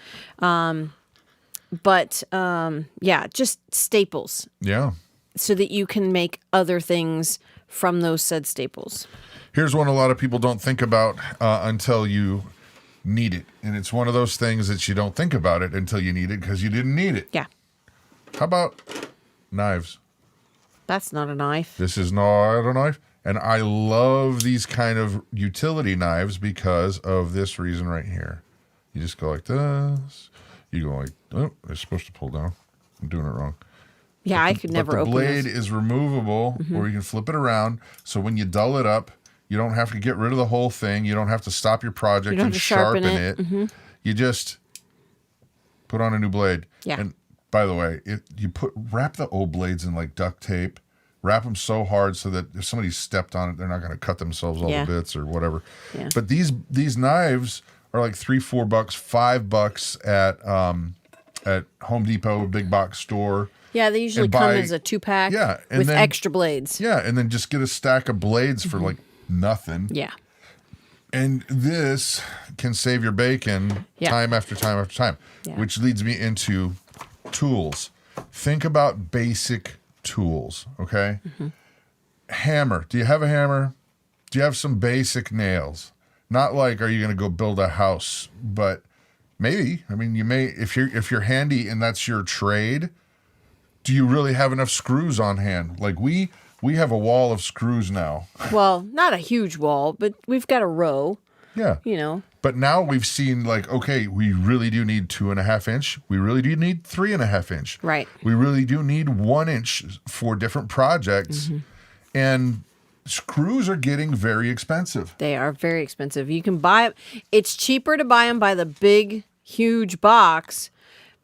Just staples. Yeah. So that you can make other things from those said staples. Here's one a lot of people don't think about until you need it. And it's one of those things that you don't think about it until you need it because you didn't need it. Yeah. How about knives? That's not a knife. This is not a knife. And I love these kind of utility knives because of this reason right here. You just go like this. You go like, oh, it's supposed to pull down. I'm doing it wrong. Yeah, I could never open this. The blade this. is removable, or you can flip it around. So when you dull it up, you don't have to get rid of the whole thing. You don't have to stop your project and sharpen it. Mm-hmm. You just put on a new blade. Yeah. And by the way, wrap the old blades in like duct tape wrap them so hard so that if somebody stepped on it, they're not going to cut themselves all Yeah. to bits or whatever. Yeah. But these knives are like $3, $4, $5 at Home Depot, big box store. Yeah, they usually come as a 2-pack with extra blades. Yeah, and then just get a stack of blades for like nothing. Yeah. And this can save your bacon time after time after time, which leads me into tools. Think about basic tools, okay? Hammer. Do you have a hammer? Do you have some basic nails? Not like, are you going to go build a house? But maybe. I mean, you may, if you're handy and that's your trade. Do you really have enough screws on hand? Like we have a wall of screws now. Well, not a huge wall, but we've got a row. Yeah. You know. But now we've seen like, okay, we really do need 2.5 inch. We really do need 3.5 inch. Right. We really do need 1 inch for different projects. And screws are getting very expensive. They are very expensive. You can buy, it's cheaper to buy them by the big, huge box,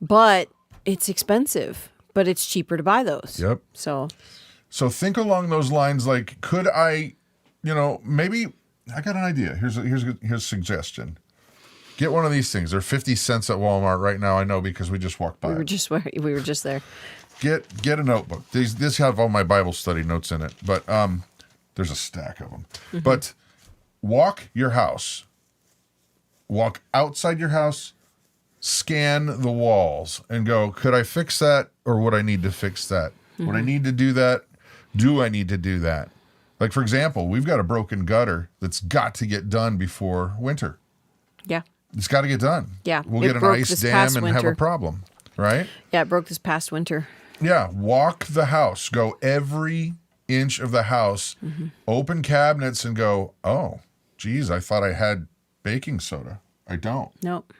but it's expensive. But it's cheaper to buy those. Yep. So think along those lines. Like, could I, maybe I got an idea. Here's a suggestion. Get one of these things. They're 50 cents at Walmart right now. I know because we just walked by. we were just there. Get a notebook. These have all my Bible study notes in it, but there's a stack of them. But walk your house. Walk outside your house. Scan the walls and go, could I fix that or would I need to fix that? Would I need to do that? Do I need to do that? Like, for example, we've got a broken gutter that's got to get done before winter. Yeah. It's got to get done. Yeah. We'll It get an broke ice this dam past and have winter. a problem, right? Yeah, it broke this past winter. Yeah. Walk the house. Go every inch of the house. Open cabinets and go, oh, geez, I thought I had baking soda. I don't. Nope.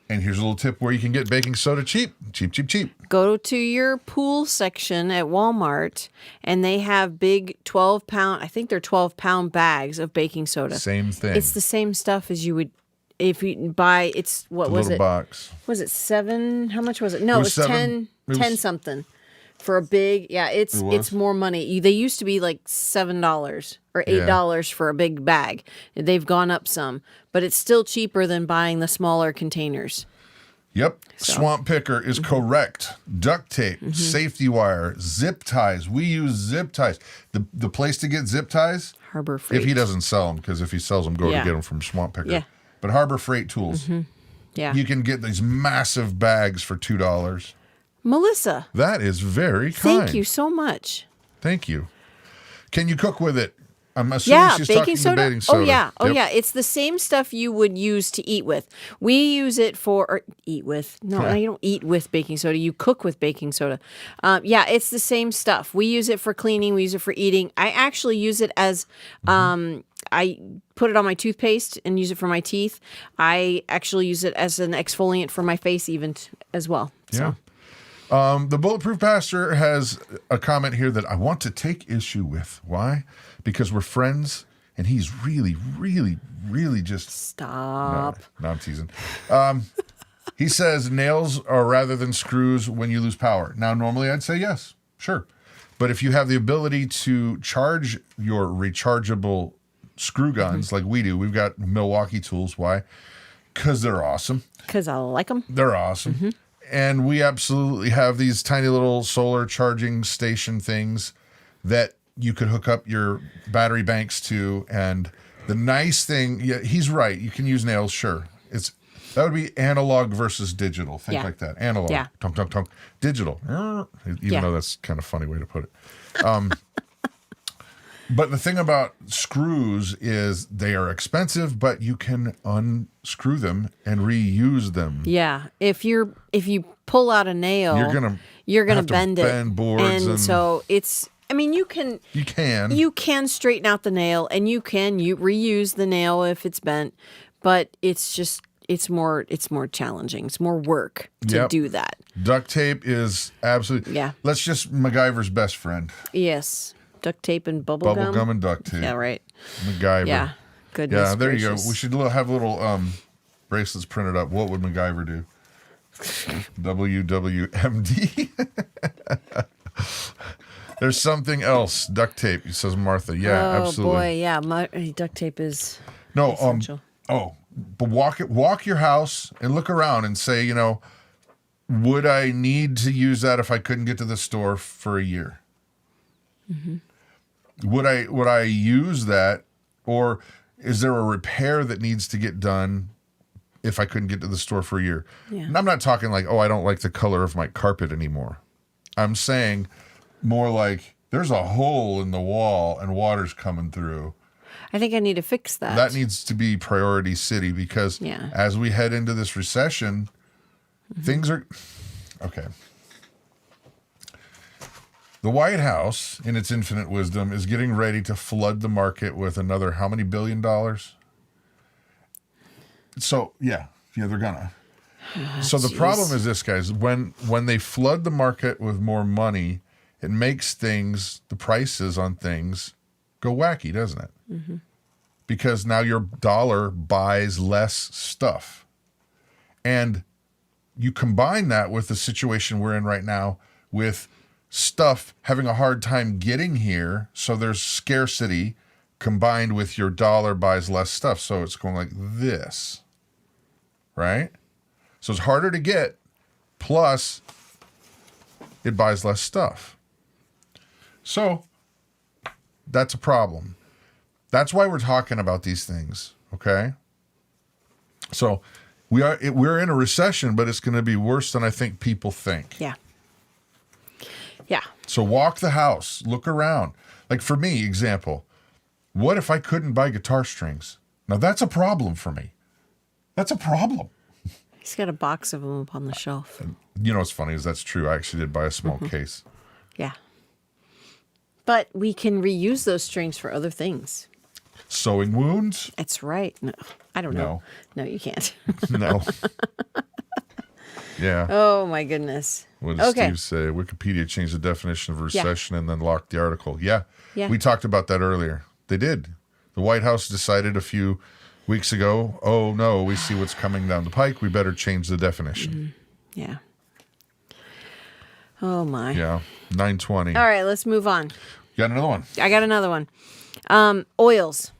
And here's a little tip where you can get baking soda cheap. Cheap. Go to your pool section at Walmart, and they have big 12-pound, I think they're 12-pound bags of baking soda. Same thing. It's the same stuff as you would if you buy, it's, what was little it? box. Was it 7? How much was it? No, it was 7. 10 something for a big, it's more money. They used to be like $7 or $8 for a big bag. They've gone up some, but it's still cheaper than buying the smaller containers. Yep. Swamp picker is correct. Duct tape, safety wire, zip ties. We use zip ties. The place to get zip ties? Harbor Freight. If he doesn't sell them, because if he sells them, go to get them from Swamp picker. Yeah. But Harbor Freight tools. Yeah. You can get these massive bags for $2. Melissa. That is very kind. Thank you so much. Thank you. Can you cook with it? I'm assuming she's talking to baking soda. Oh yeah. It's the same stuff you would use to eat with. We use it for eat with. No, you don't eat with baking soda. You cook with baking soda. It's the same stuff. We use it for cleaning. We use it for eating. I actually use it as I put it on my toothpaste and use it for my teeth. I actually use it as an exfoliant for my face even as well. So. Yeah. The Bulletproof Pastor has a comment here that I want to take issue with. Why? Because we're friends, and he's really, really, really just... Stop. No, I'm teasing. He says nails are rather than screws when you lose power. Now, normally I'd say yes, sure. But if you have the ability to charge your rechargeable screw guns like we do, we've got Milwaukee tools. Why? Because they're awesome. Because I like them. They're awesome. And we absolutely have these tiny little solar charging station things that you could hook up your battery banks to. And the nice thing, he's right. You can use nails, sure. That would be analog versus digital. Think like that. Analog. Yeah. Tonk, tonk, tonk. Digital. Even though that's kind of a funny way to put it. But the thing about screws is they are expensive, but you can unscrew them and reuse them. Yeah. If you pull out a nail, you're gonna bend it. Bend boards and so it's. I mean, you can straighten out the nail, and you reuse the nail if it's bent, but it's more challenging. It's more work to do that. Duct tape is absolutely. Yeah. Let's just MacGyver's best friend. Yes. Duct tape and bubble gum. Bubble gum and duct tape. Yeah, right. MacGyver. Yeah. Goodness Yeah, there gracious. you go. We should have little bracelets printed up. What would MacGyver do? WWMD. There's something else. Duct tape, says Martha. Yeah, Oh absolutely. boy, yeah. Duct tape is No, essential. but walk your house and look around and say, would I need to use that if I couldn't get to the store for a year? Mm-hmm. Would I use that, or is there a repair that needs to get done if I couldn't get to the store for a year? Yeah. And I'm not talking like, I don't like the color of my carpet anymore. I'm saying more like there's a hole in the wall and water's coming through. I think I need to fix that. That needs to be priority city, because as we head into this recession, things are okay. The White House, in its infinite wisdom, is getting ready to flood the market with another how many $1 billion? So they're gonna. So the problem is this, guys. When they flood the market with more money, it makes the prices on things go wacky, doesn't it? Mm-hmm. Because now your dollar buys less stuff. And you combine that with the situation we're in right now with stuff having a hard time getting here. So there's scarcity combined with your dollar buys less stuff. So it's going like this, right? So it's harder to get, plus it buys less stuff. So that's a problem. That's why we're talking about these things, okay? So we're in a recession, but it's going to be worse than I think people think. Yeah. Yeah. So walk the house, look around. Like for me, example, what if I couldn't buy guitar strings? Now that's a problem for me. That's a problem. He's got a box of them up on the shelf. What's funny is that's true. I actually did buy a small case. Yeah. But we can reuse those strings for other things. Sewing wounds? That's right. No, I don't know. No, you can't. No. Yeah. Oh, my goodness. What does Steve say? Wikipedia changed the definition of recession and then locked the article. Yeah. We talked about that earlier. They did. The White House decided a few weeks ago, oh, no, we see what's coming down the pike. We better change the definition. Mm-hmm. Yeah. Oh, my. Yeah. 9:20. All right, let's move on. You got another one? I got another one. Oils.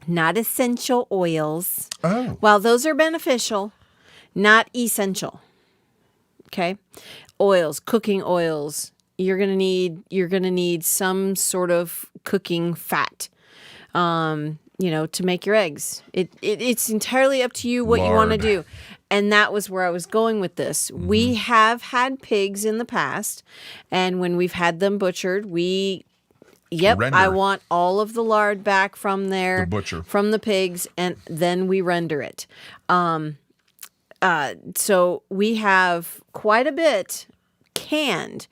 Not essential oils. Oh. While those are beneficial, not essential. Okay? Oils, cooking oils. You're gonna need some sort of cooking fat. To make your eggs. It's entirely up to you what you want to do. And that was where I was going with this. Mm-hmm. We have had pigs in the past, and when we've had them butchered, render. I want all of the lard back from the pigs, and then we render it. So we have quite a bit canned.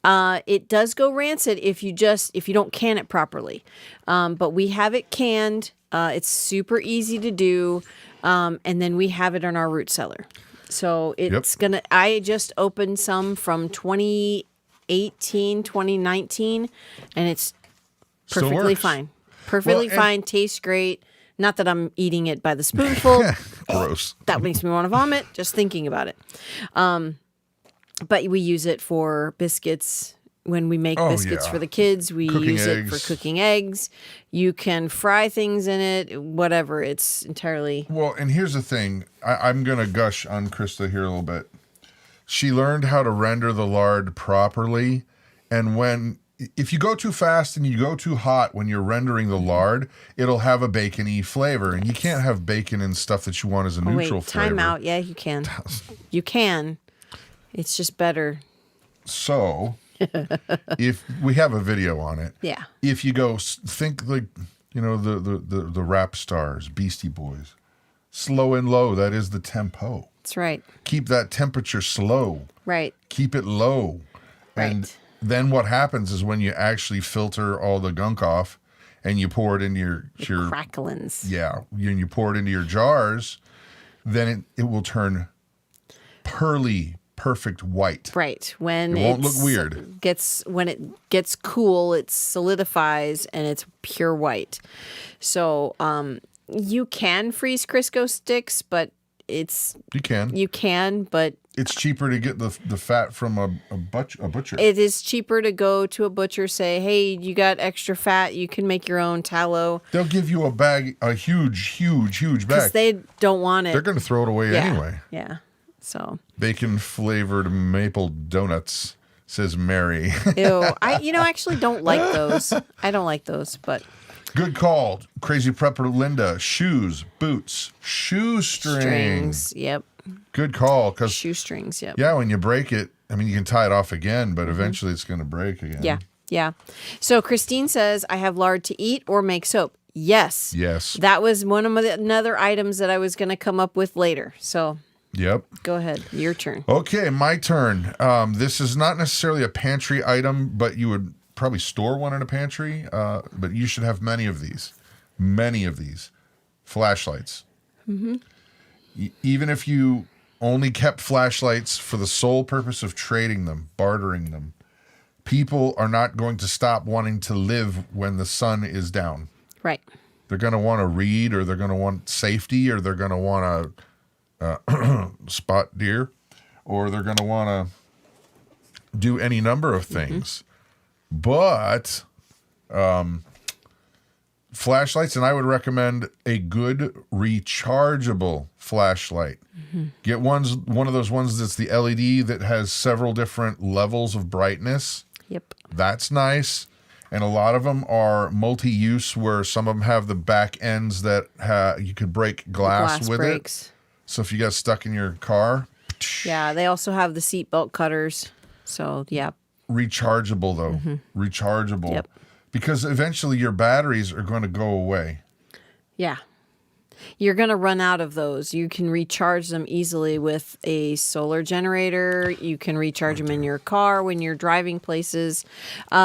It does go rancid if you don't can it properly. But we have it canned. It's super easy to do. And then we have it in our root cellar. So I just opened some from 2018, 2019, and it's perfectly fine. Perfectly fine. Tastes great. Not that I'm eating it by the spoonful. Gross. That makes me want to vomit just thinking about it. But we use it for biscuits. When we make biscuits for the kids, we use it for cooking eggs. You can fry things in it, whatever. It's entirely... Well, and here's the thing. I'm going to gush on Christa here a little bit. She learned how to render the lard properly. And if you go too fast and you go too hot when you're rendering the lard, it'll have a bacon-y flavor. And you can't have bacon and stuff that you want as a neutral flavor. Time out. Yeah, you can. You can. It's just better. So... if we have a video on it, if you go think like the rap stars, Beastie Boys, slow and low, that is the tempo. That's right. Keep that temperature slow. Right. Keep it low. Right. And then what happens is when you actually filter all the gunk off and you pour it into your cracklins. Yeah, and you pour it into your jars, then it will turn pearly, perfect white. Right. When it won't look weird. When it gets cool, it solidifies and it's pure white. So you can freeze Crisco sticks, but you can, but It's cheaper to get the fat from a butcher. It is cheaper to go to a butcher, say, hey, you got extra fat, you can make your own tallow. They'll give you a bag, a huge bag. Because they don't want it. They're going to throw it away anyway. Yeah. So. Bacon-flavored maple donuts, says Mary. Ew. I actually don't like those. I don't like those, but. Good call. Crazy Prepper Linda. Shoes, boots, shoestrings. Yep. Good call. Shoestrings, yep. Yeah, when you break it, I mean, you can tie it off again, but eventually it's going to break again. Yeah, yeah. So Christine says, I have lard to eat or make soap. Yes. Yes. That was one of the another items that I was going to come up with later. So yep. Go ahead. Your turn. Okay, my turn. This is not necessarily a pantry item, but you would probably store one in a pantry. But you should have many of these. Many of these. Flashlights. Mm-hmm. Even if you only kept flashlights for the sole purpose of trading them, bartering them, people are not going to stop wanting to live when the sun is down. Right. They're going to want to read, or they're going to want safety, or they're going to want to spot deer, or they're going to want to do any number of things. Mm-hmm. But flashlights, and I would recommend a good rechargeable flashlight. Mm-hmm. Get one of those ones that's the LED that has several different levels of brightness. Yep. That's nice. And a lot of them are multi-use, where some of them have the back ends that you could break glass with breaks. It. So if you got stuck in your car. Yeah, they also have the seatbelt cutters. So, yeah. Rechargeable, though. Mm-hmm. Rechargeable. Yep. Because eventually your batteries are going to go away. Yeah. You're going to run out of those. You can recharge them easily with a solar generator. You can recharge them in your car when you're driving places.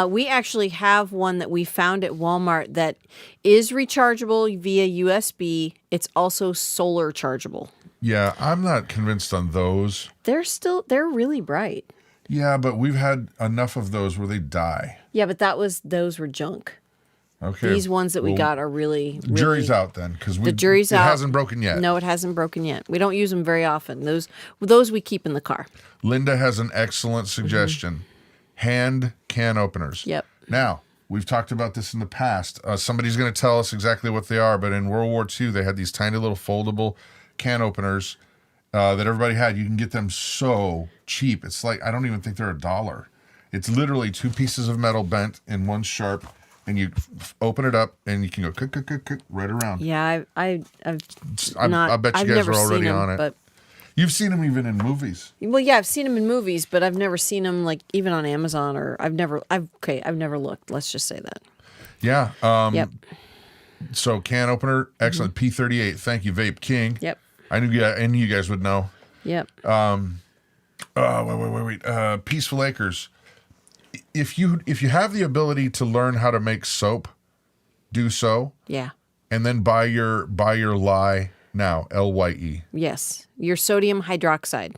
We actually have one that we found at Walmart that is rechargeable via USB. It's also solar chargeable. Yeah, I'm not convinced on those. They're really bright. Yeah, but we've had enough of those where they die. Yeah, but those were junk. Okay. These ones that we got are really jury's out then, because the jury's out. It hasn't broken yet. No, it hasn't broken yet. We don't use them very often. Those we keep in the car. Linda has an excellent suggestion. Mm-hmm. Hand can openers. Yep. Now, we've talked about this in the past. Somebody's going to tell us exactly what they are, but in World War II, they had these tiny little foldable can openers that everybody had. You can get them so cheap. It's like, I don't even think they're $1. It's literally 2 pieces of metal bent and one sharp, and you open it up and you can go click right around. Yeah, I bet you guys are already on it. But you've seen them even in movies. Well, yeah, I've seen them in movies, but I've never seen them like even on Amazon, or I've never looked. Let's just say that. Yeah. Yep. So can opener, excellent. Mm-hmm. P38. Thank you, Vape King. Yep. I knew you guys would know. Yep. Wait. Peaceful Acres. If you have the ability to learn how to make soap, do so. Yeah. And then buy your lye now, LYE. Yes, your sodium hydroxide.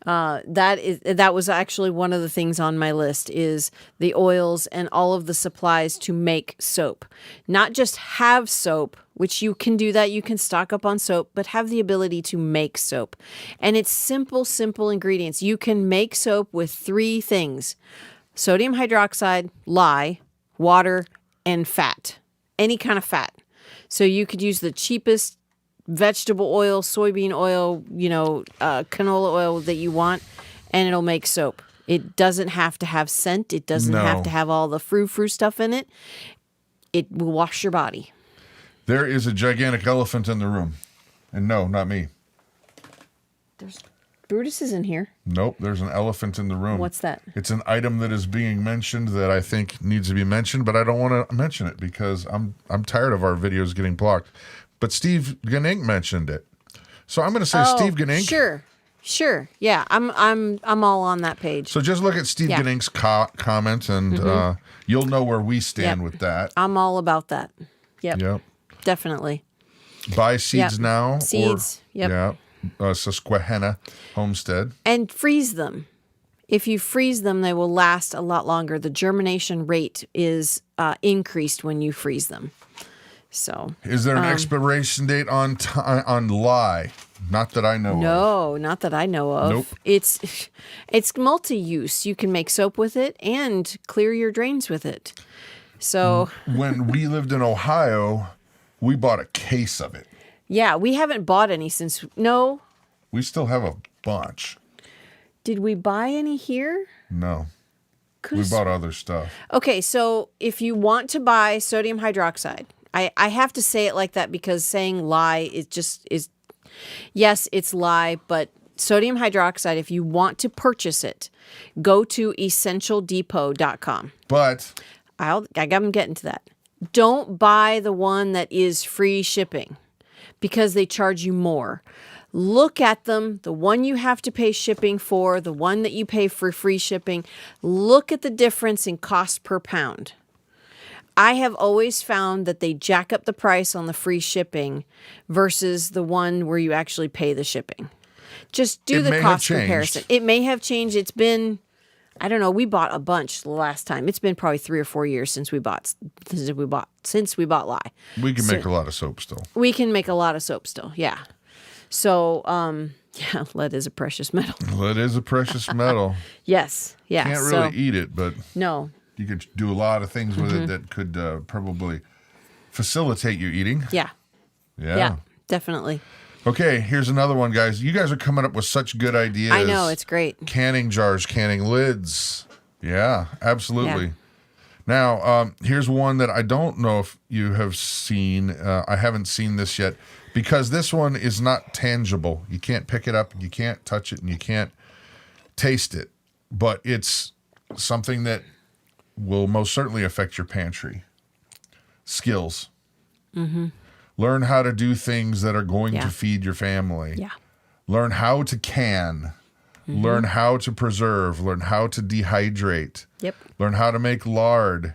That was actually one of the things on my list, is the oils and all of the supplies to make soap. Not just have soap, which you can do that. You can stock up on soap, but have the ability to make soap. And it's simple ingredients. You can make soap with 3 things: sodium hydroxide, lye, water, and fat. Any kind of fat. So you could use the cheapest vegetable oil, soybean oil, canola oil that you want, and it'll make soap. It doesn't have to have scent. It doesn't have to have all the frou-frou stuff in it. It will wash your body. There is a gigantic elephant in the room. And no, not me. Brutus is in here. Nope, there's an elephant in the room. What's that? It's an item that is being mentioned that I think needs to be mentioned, but I don't want to mention it because I'm tired of our videos getting blocked. But Steve Ganink mentioned it, so I'm going to say Steve Ganink. Sure, yeah, I'm all on that page. So just look at Steve Ganink's comment, and you'll know where we stand with that. I'm all about that. Yep. Definitely. Buy seeds now. Seeds. Yeah. Susquehanna Homestead. And freeze them. If you freeze them, they will last a lot longer. The germination rate is increased when you freeze them. So, is there an expiration date on lye? Not that I know of. no, not that I know of. Nope. It's multi-use. You can make soap with it and clear your drains with it. So, When we lived in Ohio, we bought a case of it. yeah, we haven't bought any since. No, We still have a bunch. did we buy any here? No. Could've We bought other stuff. Okay, so if you want to buy sodium hydroxide, I have to say it like that because saying lye is yes, it's lye, but sodium hydroxide, if you want to purchase it, go to essentialdepot.com. But I'm getting to that. Don't buy the one that is free shipping because they charge you more. Look at them, the one you have to pay shipping for, the one that you pay for free shipping. Look at the difference in cost per pound. I have always found that they jack up the price on the free shipping versus the one where you actually pay the shipping. Just do the cost comparison. It may have changed. It's been, I don't know, we bought a bunch the last time. It's been probably 3 or 4 years since we bought lye. we can make a lot of soap still. We can make a lot of soap still, yeah. So, yeah, lead is a precious metal. Lead is a precious metal. Yes, yeah. Can't really eat it, but no. you could do a lot of things with it that could probably facilitate your eating. Yeah. Yeah, definitely. Okay, here's another one, guys. You guys are coming up with such good ideas. I know, it's great. Canning jars, canning lids. Yeah, absolutely. Yeah. Now, here's one that I don't know if you have seen. I haven't seen this yet because this one is not tangible. You can't pick it up, and you can't touch it, and you can't taste it. But it's something that will most certainly affect your pantry. Skills. Mm-hmm. Learn how to do things that are going Yeah. to feed your family. Yeah. Learn how to can. Learn how to preserve. Learn how to dehydrate. Yep. Learn how to make lard.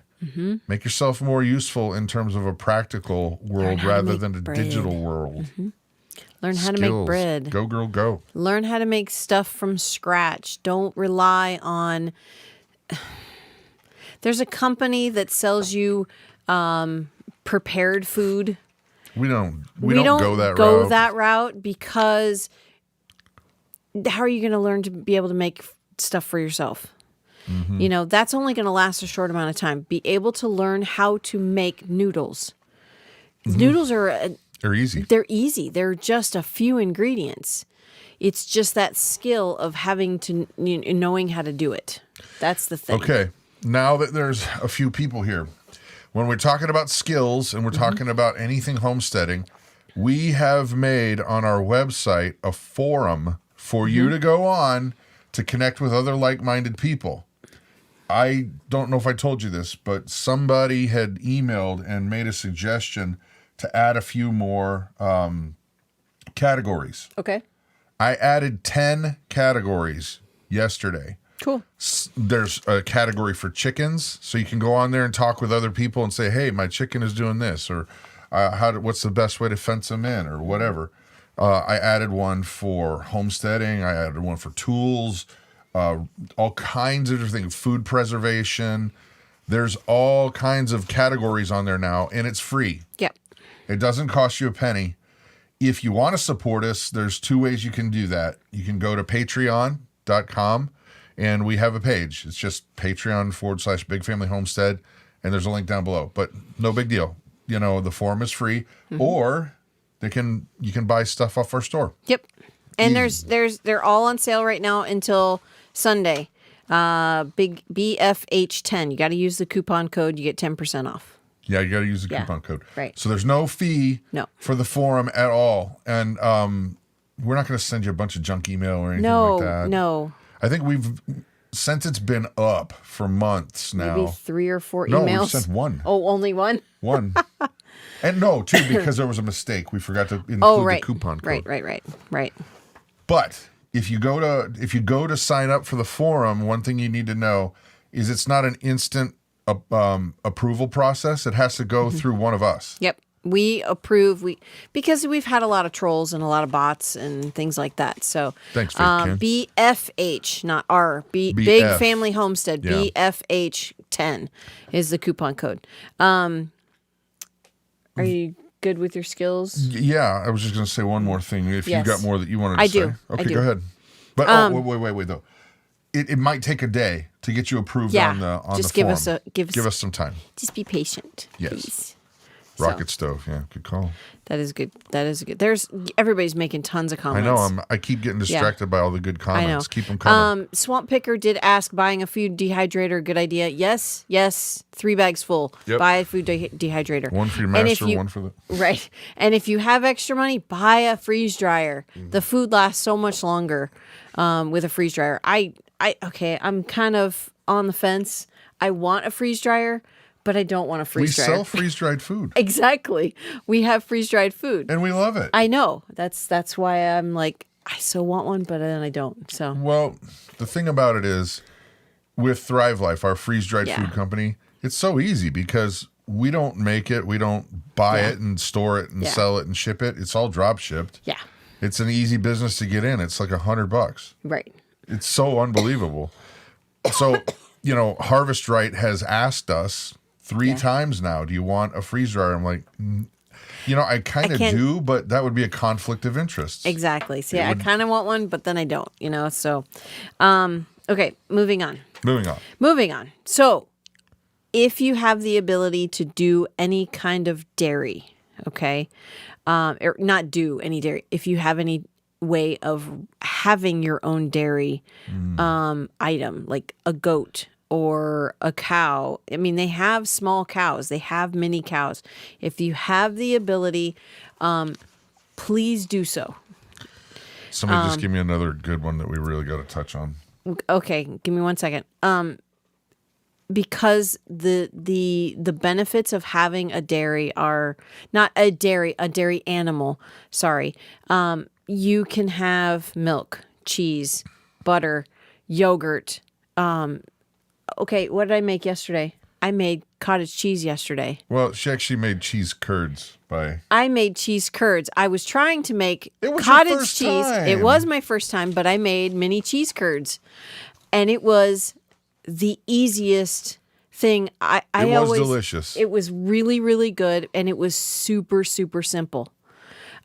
Make yourself more useful in terms of a practical world how to rather make than a bread. digital world. Learn how to make Skills. bread. Go, girl, go. Learn how to make stuff from scratch. Don't rely on. There's a company that sells you prepared food. We don't go that route because how are you going to learn to be able to make stuff for yourself? You know, that's only going to last a short amount of time. Be able to learn how to make noodles. Noodles They're easy. They're easy. They're just a few ingredients. It's just that skill of having to knowing how to do it. That's the thing. Okay. Now that there's a few people here, when we're talking about skills and we're talking about anything homesteading, we have made on our website a forum for you to go on to connect with other like-minded people. I don't know if I told you this, but somebody had emailed and made a suggestion to add a few more categories. Okay. I added 10 categories yesterday. Cool. There's a category for chickens, so you can go on there and talk with other people and say, hey, my chicken is doing this, or what's the best way to fence them in, or whatever. I added one for homesteading. I added one for tools, all kinds of different things, food preservation. There's all kinds of categories on there now, and it's free. Yep. It doesn't cost you a penny. If you want to support us, there's 2 ways you can do that. You can go to patreon.com, and we have a page. It's just Patreon/Big Family Homestead, and there's a link down below. But no big deal. You know, the forum is free, or you can buy stuff off our store. Yep. And they're all on sale right now until Sunday. Big BFH10. You got to use the coupon code. You get 10% off. Yeah, you got to use the coupon code. Right. So there's no fee for the forum at all. And we're not going to send you a bunch of junk email or anything like that. No. I think since it's been up for months now. Maybe 3 or 4 emails. No, we sent one. Oh, only one? One. And no, 2, because there was a mistake. We forgot to include the coupon code. Right. But if you go to sign up for the forum, one thing you need to know is it's not an instant approval process. It has to go through one of us. Yep. We approve because we've had a lot of trolls and a lot of bots and things like that. So thanks, Kim. BFH, not R. Big Family Homestead. BFH10 is the coupon code. Are you good with your skills? Yeah, I was just going to say one more thing. If you got more that you wanted to say. Okay, I do. go ahead. But wait, though. It might take a day to get you approved on the just form. give us some time. Just be patient, yes. please. Rocket stove, yeah, good call. That is good. Everybody's making tons of comments. I know. I keep getting distracted by all the good comments. I know. Keep them coming. Swamp Picker did ask, buying a food dehydrator, good idea? Yes. 3 bags full. Yep. Buy a food dehydrator. One for your master, one for the... Right. And if you have extra money, buy a freeze dryer. The food lasts so much longer with a freeze dryer. I'm kind of on the fence. I want a freeze dryer, but I don't want a freeze dryer. We sell freeze-dried food. Exactly. We have freeze-dried food. And we love it. I know. That's why I'm like, I so want one, but then I don't. So. Well, the thing about it is, with Thrive Life, our freeze-dried food company, it's so easy because we don't make it, we don't buy it and store it and sell it and ship it. It's all drop shipped. Yeah. It's an easy business to get in. It's like $100. Right. It's so unbelievable. So, Harvest Right has asked us 3 times now, do you want a freeze dryer? I'm like, I kind of do, but that would be a conflict of interest. Exactly. See, I kind of want one, but then I don't, so. Okay, moving on. Moving on. So, if you have the ability to do any kind of dairy, okay, or not do any dairy, if you have any way of having your own dairy item, like a goat or a cow. I mean, they have small cows. They have mini cows. If you have the ability, please do so. Somebody just give me another good one that we really got to touch on. Okay, give me 1 second. Because the benefits of having a dairy are not a dairy animal. Sorry. You can have milk, cheese, butter, yogurt. Okay, what did I make yesterday? I made cottage cheese yesterday. Well, she actually made cheese curds I made cheese curds. I was trying to make cottage cheese. It was my first time, but I made mini cheese curds. And it was the easiest thing. It was delicious. It was really, really good, and it was super, super simple.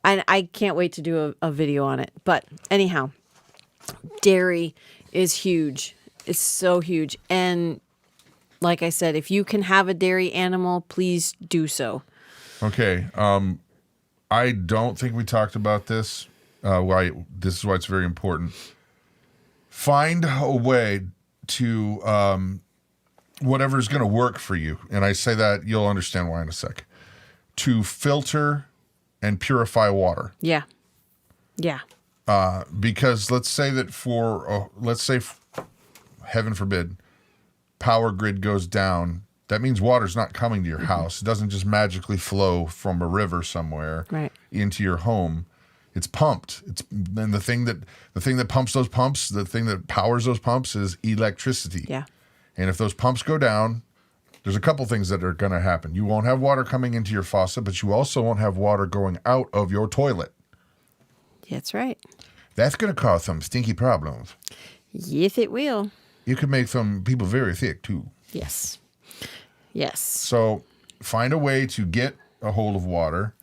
And I can't wait to do a video on it. But anyhow, dairy is huge. It's so huge. And like I said, if you can have a dairy animal, please do so. Okay. I don't think we talked about this. This is why it's very important. Find a way to whatever's going to work for you. And I say that, you'll understand why in a sec. To filter and purify water. Yeah. Yeah. Because let's say that heaven forbid, power grid goes down. That means water's not coming to your house. It doesn't just magically flow from a river somewhere into your home. It's pumped. And the thing that pumps those pumps, the thing that powers those pumps is electricity. Yeah. And if those pumps go down, there's a couple things that are going to happen. You won't have water coming into your faucet, but you also won't have water going out of your toilet. That's right. That's going to cause some stinky problems. Yes, it will. You could make some people very sick, too. Yes. Yes. So find a way to get a hold of water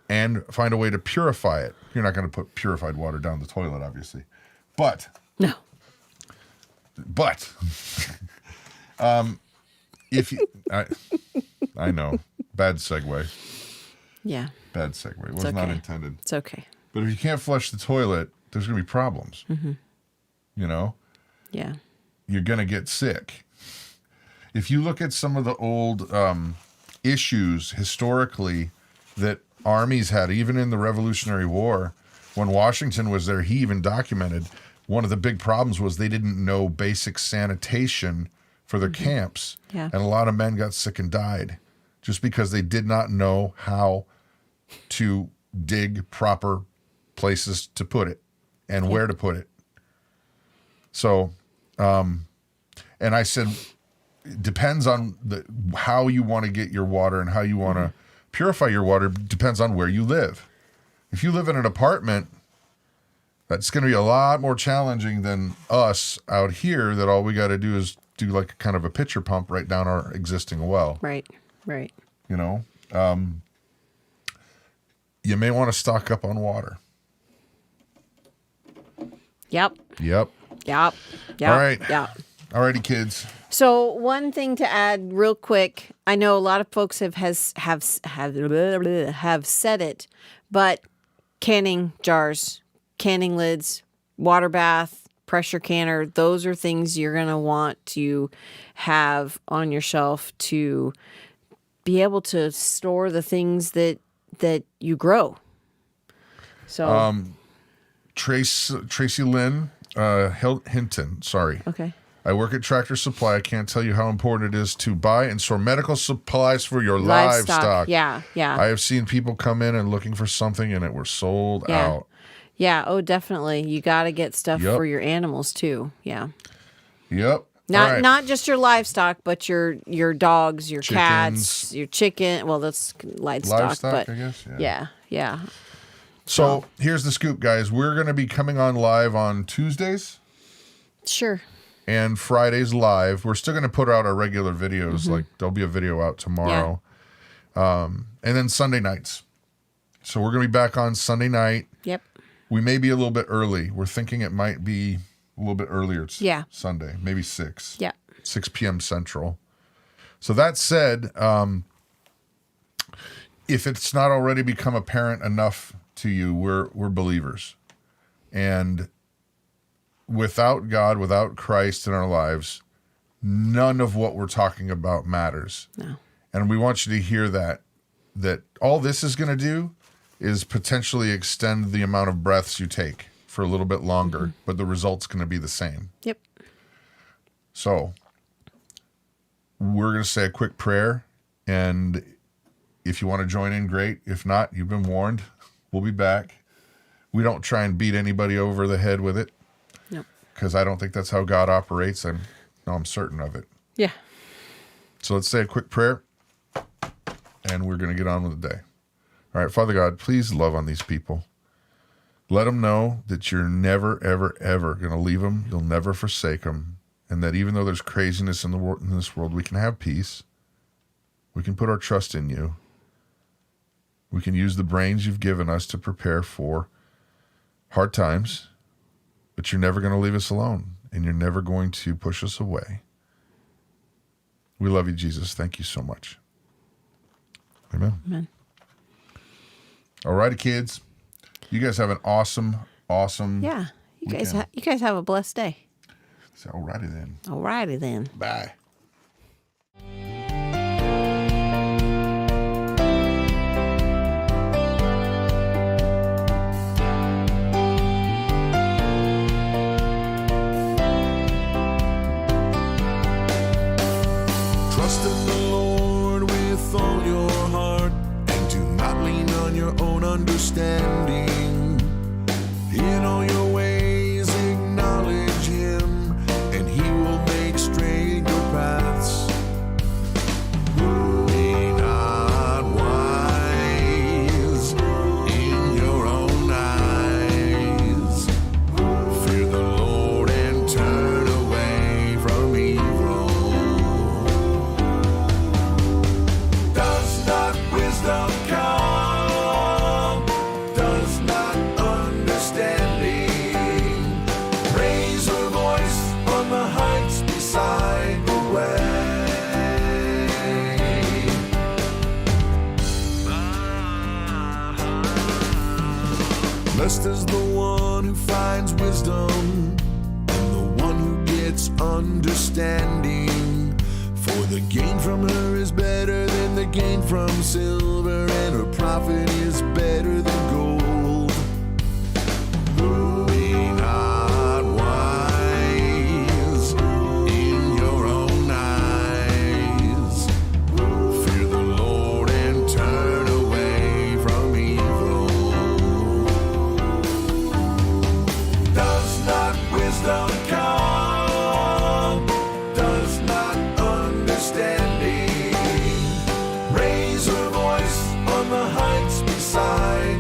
and find a way to purify it. You're not going to put purified water down the toilet, obviously. But. If you, I know, bad segue. Yeah. Bad segue. It was not intended. It's okay. But if you can't flush the toilet, there's going to be problems. Mm-hmm. Yeah. You're going to get sick. If you look at some of the old issues historically that armies had, even in the Revolutionary War, when Washington was there, he even documented one of the big problems was they didn't know basic sanitation for their camps. Yeah. And a lot of men got sick and died just because they did not know how to dig proper places to put it and where to put it. So, and I said, it depends on how you want to get your water and how you want to purify your water. Depends on where you live. If you live in an apartment, that's going to be a lot more challenging than us out here that all we got to do is do like kind of a pitcher pump right down our existing well. Right. you may want to stock up on water. Yep. Yep. Yep. Yep. All right. Yep. Alrighty, kids. So one thing to add real quick, I know a lot of folks have said it, but canning jars, canning lids, water bath, pressure canner, those are things you're going to want to have on your shelf to be able to store the things that you grow. So Tracy Lynn Hinton, sorry. okay. I work at Tractor Supply. I can't tell you how important it is to buy and store medical supplies for your livestock. Yeah, yeah. I have seen people come in and looking for something and it was sold out. Yeah, oh, definitely. You got to get stuff Yep. for your animals too. Yeah. Yep. Not just your livestock, but your dogs, your Chickens. cats, your chicken. Well, that's livestock, but I guess. yeah. So here's the scoop, guys. We're going to be coming on live on Tuesdays Sure. and Fridays live. We're still going to put out our regular videos. Like there'll be a video out tomorrow. And then Sunday nights. So we're going to be back on Sunday night. Yep. We may be a little bit early. We're thinking it might be a little bit earlier. Sunday, maybe 6. Yeah. 6 p.m. Central. So that said, if it's not already become apparent enough to you, we're believers. And without God, without Christ in our lives, none of what we're talking about matters. No. And we want you to hear that all this is going to do is potentially extend the amount of breaths you take for a little bit longer, but the result's going to be the same. Yep. So we're going to say a quick prayer, and if you want to join in, great. If not, you've been warned. We'll be back. We don't try and beat anybody over the head with it. Nope. Because I don't think that's how God operates. I'm certain of it. Yeah. So let's say a quick prayer, and we're going to get on with the day. All right, Father God, please love on these people. Let them know that you're never, ever, ever going to leave them. You'll never forsake them. And that even though there's craziness in this world, we can have peace. We can put our trust in you. We can use the brains you've given us to prepare for hard times. But you're never going to leave us alone. And you're never going to push us away. We love you, Jesus. Thank you so much. Amen. Amen. All righty, kids. You guys have an awesome. Yeah. You guys have a blessed day. So, all righty then. All righty then. Bye. Trust in the Lord with all your heart, and do not lean on your own understanding. In all your ways acknowledge him, and he will make straight your paths. Be not wise in your own eyes. Fear the Lord and turn away from evil. Does not wisdom come? Does not understanding raise her voice on the heights beside the way? Blessed is the one who finds wisdom, and the one who gets understanding. For the gain from her is better than the gain from silver, and her profit is better than gold. Be not wise in your own eyes. Fear the Lord and turn away from evil. Does not wisdom come? Does not understanding raise her voice on the heights beside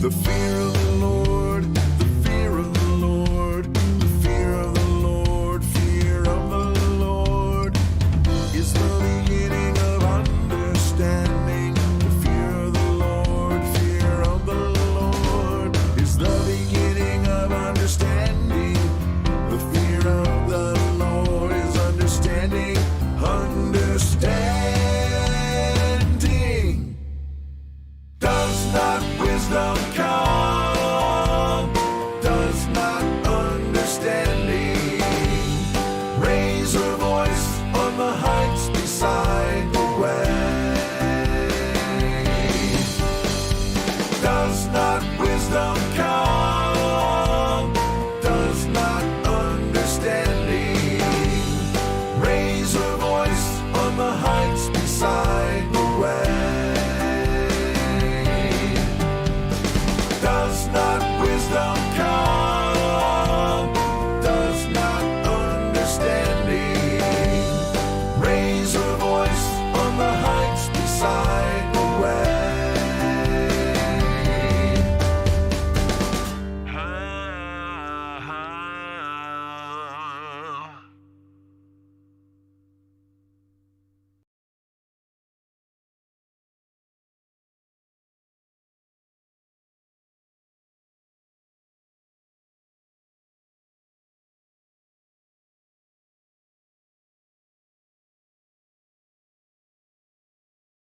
The fear of the Lord, the fear of the Lord, the fear of the Lord, fear of the Lord is the beginning of understanding. The fear of the Lord, fear of the Lord is the beginning of understanding. The fear of the Lord is understanding, understanding. Does not wisdom come? Does not understanding raise her voice on the heights beside the way? Does not wisdom come?